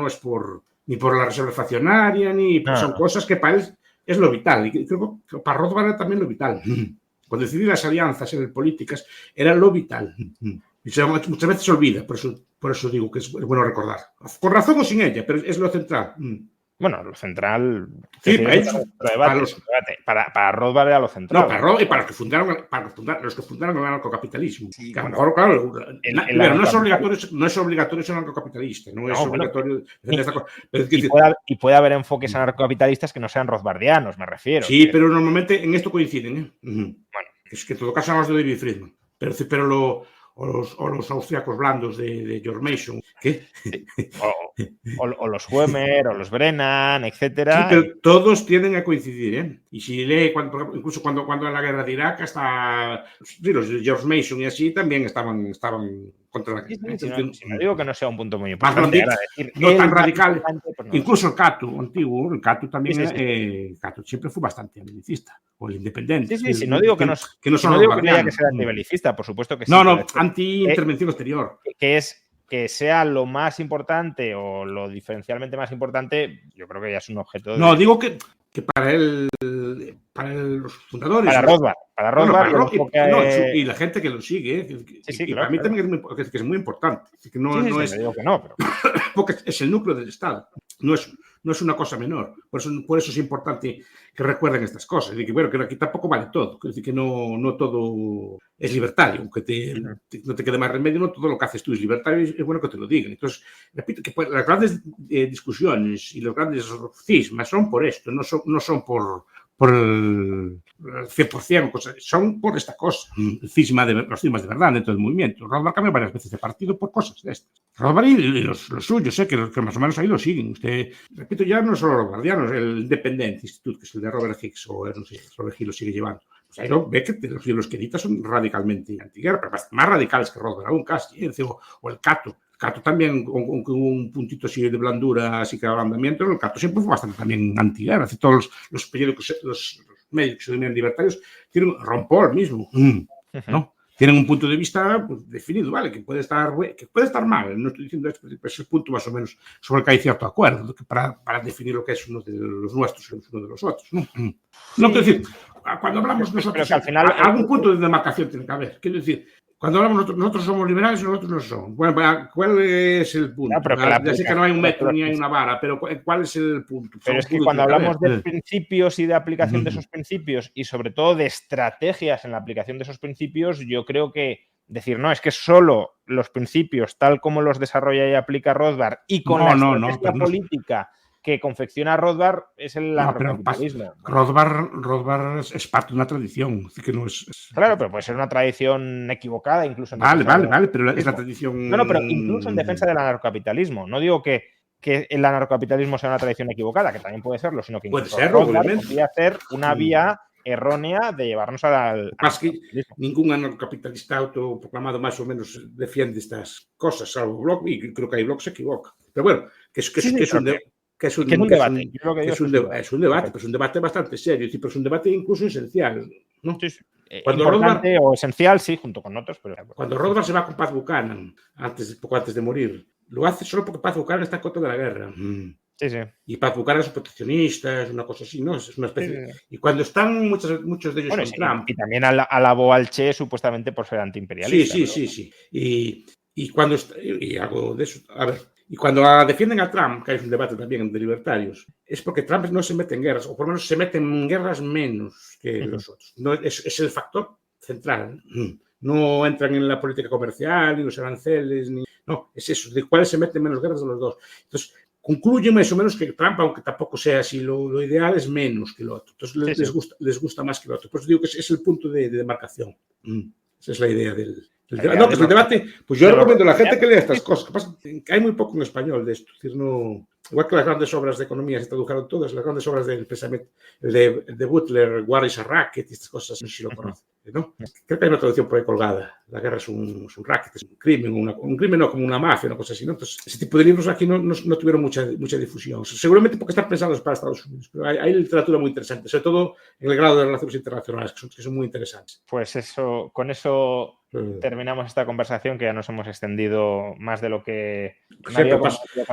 ni por la reserva fraccionaria, ni... Son cosas que para él es lo vital. Y creo que para Rothbard era también lo vital. Cuando decidí las alianzas políticas, era lo vital. Y muchas veces se olvida, por eso digo que es bueno recordar. Con razón o sin ella, pero es lo central. Bueno, lo central... Sí, para Rothbard era lo central. No, para Rothbard y para los que fundaron el anarcocapitalismo. Sí, que a lo mejor, claro, no es obligatorio ser anarcocapitalista. No es obligatorio... Y puede haber enfoques anarcocapitalistas que no sean rothbardianos, me refiero. Sí, pero normalmente en esto coinciden. Bueno. Es que en todo caso hablamos de David Friedman. Pero los austriacos blandos de George Mason. ¿Qué? O los Huemer, o los Brennan, etcétera. Sí, pero todos tienden a coincidir, Y si lee, incluso cuando en la guerra de Irak, hasta los de George Mason y así también estaban contra la guerra. Si no digo que no sea un punto muy importante. No tan radical. Incluso el Cato antiguo, el Cato también, Cato siempre fue bastante antibelicista, o el independiente. Sí, no digo que no haya que ser antibelicista, por supuesto que sí. No, anti-intervención exterior. Que sea lo más importante o lo diferencialmente más importante, yo creo que ya es un objeto. No, digo que para los fundadores. Para Rothbard. Y la gente que lo sigue. Claro, para mí también es muy importante. Que no es, digo que no, pero... porque es el núcleo del Estado. No es una cosa menor. Por eso es importante que recuerden estas cosas. Y que aquí tampoco vale todo. Es decir, que no todo es libertario. Aunque no te quede más remedio, no todo lo que haces tú es libertario y es bueno que te lo digan. Entonces, repito que las grandes discusiones y los grandes cismas son por esto, no son por el 100%, son por esta cosa. Los cismas de verdad dentro del movimiento. Rothbard cambió varias veces de partido por cosas de estas. Rothbard y los suyos, que más o menos ahí lo siguen. Usted, repito, ya no solo los guardianos, el Independent Institute, que es el de Robert Hicks, o no sé, Robert Hill lo sigue llevando. Pues ahí lo ve que los libros que edita son radicalmente antiguerra, pero más radicales que Rothbard, aún casi, o el Cato. Cato también, con un puntito así de blandura, así que ablandamiento, el Cato siempre fue bastante también antiguerra. Todos los periódicos, medios que se denominan libertarios tienen Ron-Paul mismo, ¿no? Tienen un punto de vista pues, definido, ¿vale? Que puede estar mal, no estoy diciendo esto, pero es el punto más o menos sobre el que hay cierto acuerdo para definir lo que es uno de los nuestros y uno de los otros, ¿no? Sí. No quiero decir, cuando hablamos nosotros, al final, algún punto de demarcación tiene que haber. Quiero decir, cuando hablamos nosotros somos liberales y nosotros no somos. Bueno, ¿cuál es el punto? Ya sé que no hay un metro ni hay una vara, pero ¿cuál es el punto? Pero es que cuando hablamos de principios y de aplicación de esos principios y sobre todo de estrategias en la aplicación de esos principios, yo creo que decir, no, es que solo los principios tal como los desarrolla y aplica Rothbard y con la estrategia política que confecciona Rothbard es el anarcocapitalismo. Rothbard es parte de una tradición. Que no es... Claro, pero puede ser una tradición equivocada incluso. Vale, pero es la tradición... No, pero incluso en defensa del anarcocapitalismo. No digo que el anarcocapitalismo sea una tradición equivocada, que también puede serlo, sino que incluso podría ser una vía errónea de llevarnos al... Más que ningún anarcocapitalista autoproclamado más o menos defiende estas cosas, salvo Bloch, y creo que hay Bloch se equivoca. Pero bueno, es un debate, pero es un debate bastante serio, pero es un debate incluso esencial, ¿no? Sí. Importante o esencial, sí, junto con otros. Pero... Cuando Rothbard se va con Paz Buchanan, poco antes de morir, lo hace solo porque Paz Buchanan está en contra de la guerra. Sí. Y Paz Buchanan es un proteccionista, es una cosa así, ¿no? Es una especie. Sí. Y cuando están muchos de ellos con Trump. Y también alabó al Che supuestamente por ser antiimperialista. Sí. Y cuando. Y algo de eso. A ver. Y cuando defienden a Trump, que hay un debate también de libertarios, es porque Trump no se mete en guerras, o por lo menos se mete en guerras menos que los otros. No, es el factor central. No entran en la política comercial, ni los aranceles, no, es eso, de cuáles se meten menos guerras de los dos. Entonces, concluye más o menos que Trump, aunque tampoco sea así, lo ideal es menos que lo otro. Entonces, les gusta más que lo otro. Por eso digo que es el punto de demarcación. Esa es la idea del debate. No, pues el debate, pues yo recomiendo a la gente que lea estas cosas. Que pasa que hay muy poco en español de esto. Es decir, no, igual que las grandes obras de economía se tradujeron todas, las grandes obras del pensamiento, el de Butler, War is a Racket y estas cosas, no sé si lo conocen, ¿no? Creo que hay una traducción por ahí colgada. La guerra es un racket, es un crimen, no como una mafia, una cosa así, ¿no? Entonces, ese tipo de libros aquí no tuvieron mucha difusión. O sea, seguramente porque están pensados para Estados Unidos, pero hay literatura muy interesante, sobre todo en el grado de relaciones internacionales, que son muy interesantes. Pues eso, con eso terminamos esta conversación, que ya nos hemos extendido más de lo que...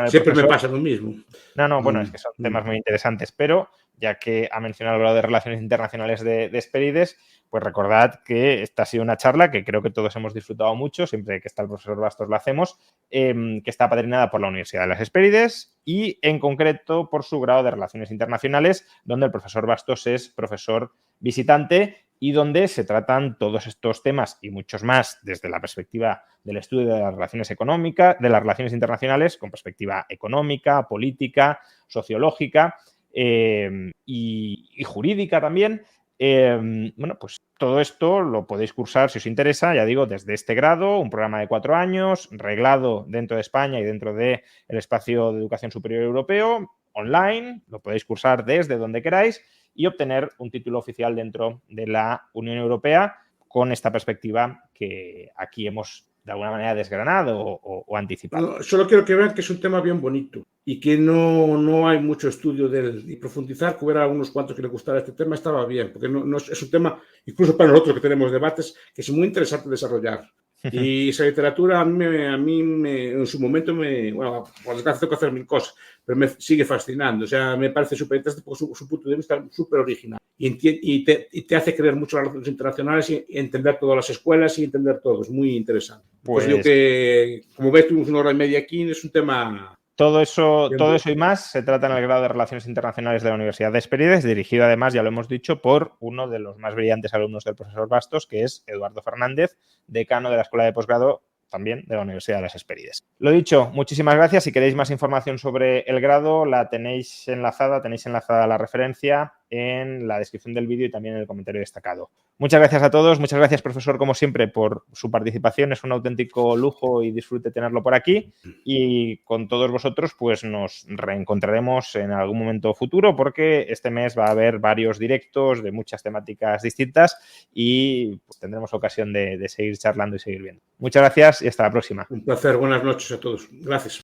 Siempre me pasa lo mismo. No, bueno, es que son temas muy interesantes, pero ya que ha mencionado el grado de relaciones internacionales de Hesperides, pues recordad que esta ha sido una charla que creo que todos hemos disfrutado mucho, siempre que está el profesor Bastos la hacemos, que está apadrinada por la Universidad de las Hespérides y en concreto por su grado de relaciones internacionales, donde el profesor Bastos es profesor visitante y donde se tratan todos estos temas y muchos más desde la perspectiva del estudio de las relaciones económicas, de las relaciones internacionales, con perspectiva económica, política, sociológica y jurídica también. Bueno, pues todo esto lo podéis cursar si os interesa, ya digo, desde este grado, un programa de 4 años, reglado dentro de España y dentro del espacio de educación superior europeo, online, lo podéis cursar desde donde queráis y obtener un título oficial dentro de la Unión Europea con esta perspectiva que aquí hemos de alguna manera desgranado o anticipado. No, solo quiero que vean que es un tema bien bonito y que no hay mucho estudio de él. Y profundizar, que hubiera unos cuantos que les gustara este tema, estaba bien, porque no es un tema, incluso para nosotros que tenemos debates, que es muy interesante desarrollar. Y esa literatura a mí en su momento bueno, por desgracia tengo que hacer 1000 cosas, pero me sigue fascinando. O sea, me parece súper interesante porque su punto de vista es súper original. Y te hace creer mucho las relaciones internacionales y entender todas las escuelas y entender todo. Es muy interesante. Pues digo que, como ves, tuvimos 1 hora y media aquí, es un tema... Todo eso y más se trata en el grado de Relaciones Internacionales de la Universidad de Hesperides, dirigido además, ya lo hemos dicho, por uno de los más brillantes alumnos del profesor Bastos, que es Eduardo Fernández, decano de la Escuela de Posgrado también de la Universidad de las Hespérides. Lo dicho, muchísimas gracias. Si queréis más información sobre el grado, tenéis enlazada la referencia en la descripción del vídeo y también en el comentario destacado. Muchas gracias a todos, muchas gracias, profesor, como siempre, por su participación. Es un auténtico lujo y disfrute tenerlo por aquí. Y con todos vosotros, pues nos reencontraremos en algún momento futuro, porque este mes va a haber varios directos de muchas temáticas distintas y pues, tendremos ocasión de seguir charlando y seguir viendo. Muchas gracias y hasta la próxima. Un placer, buenas noches a todos. Gracias.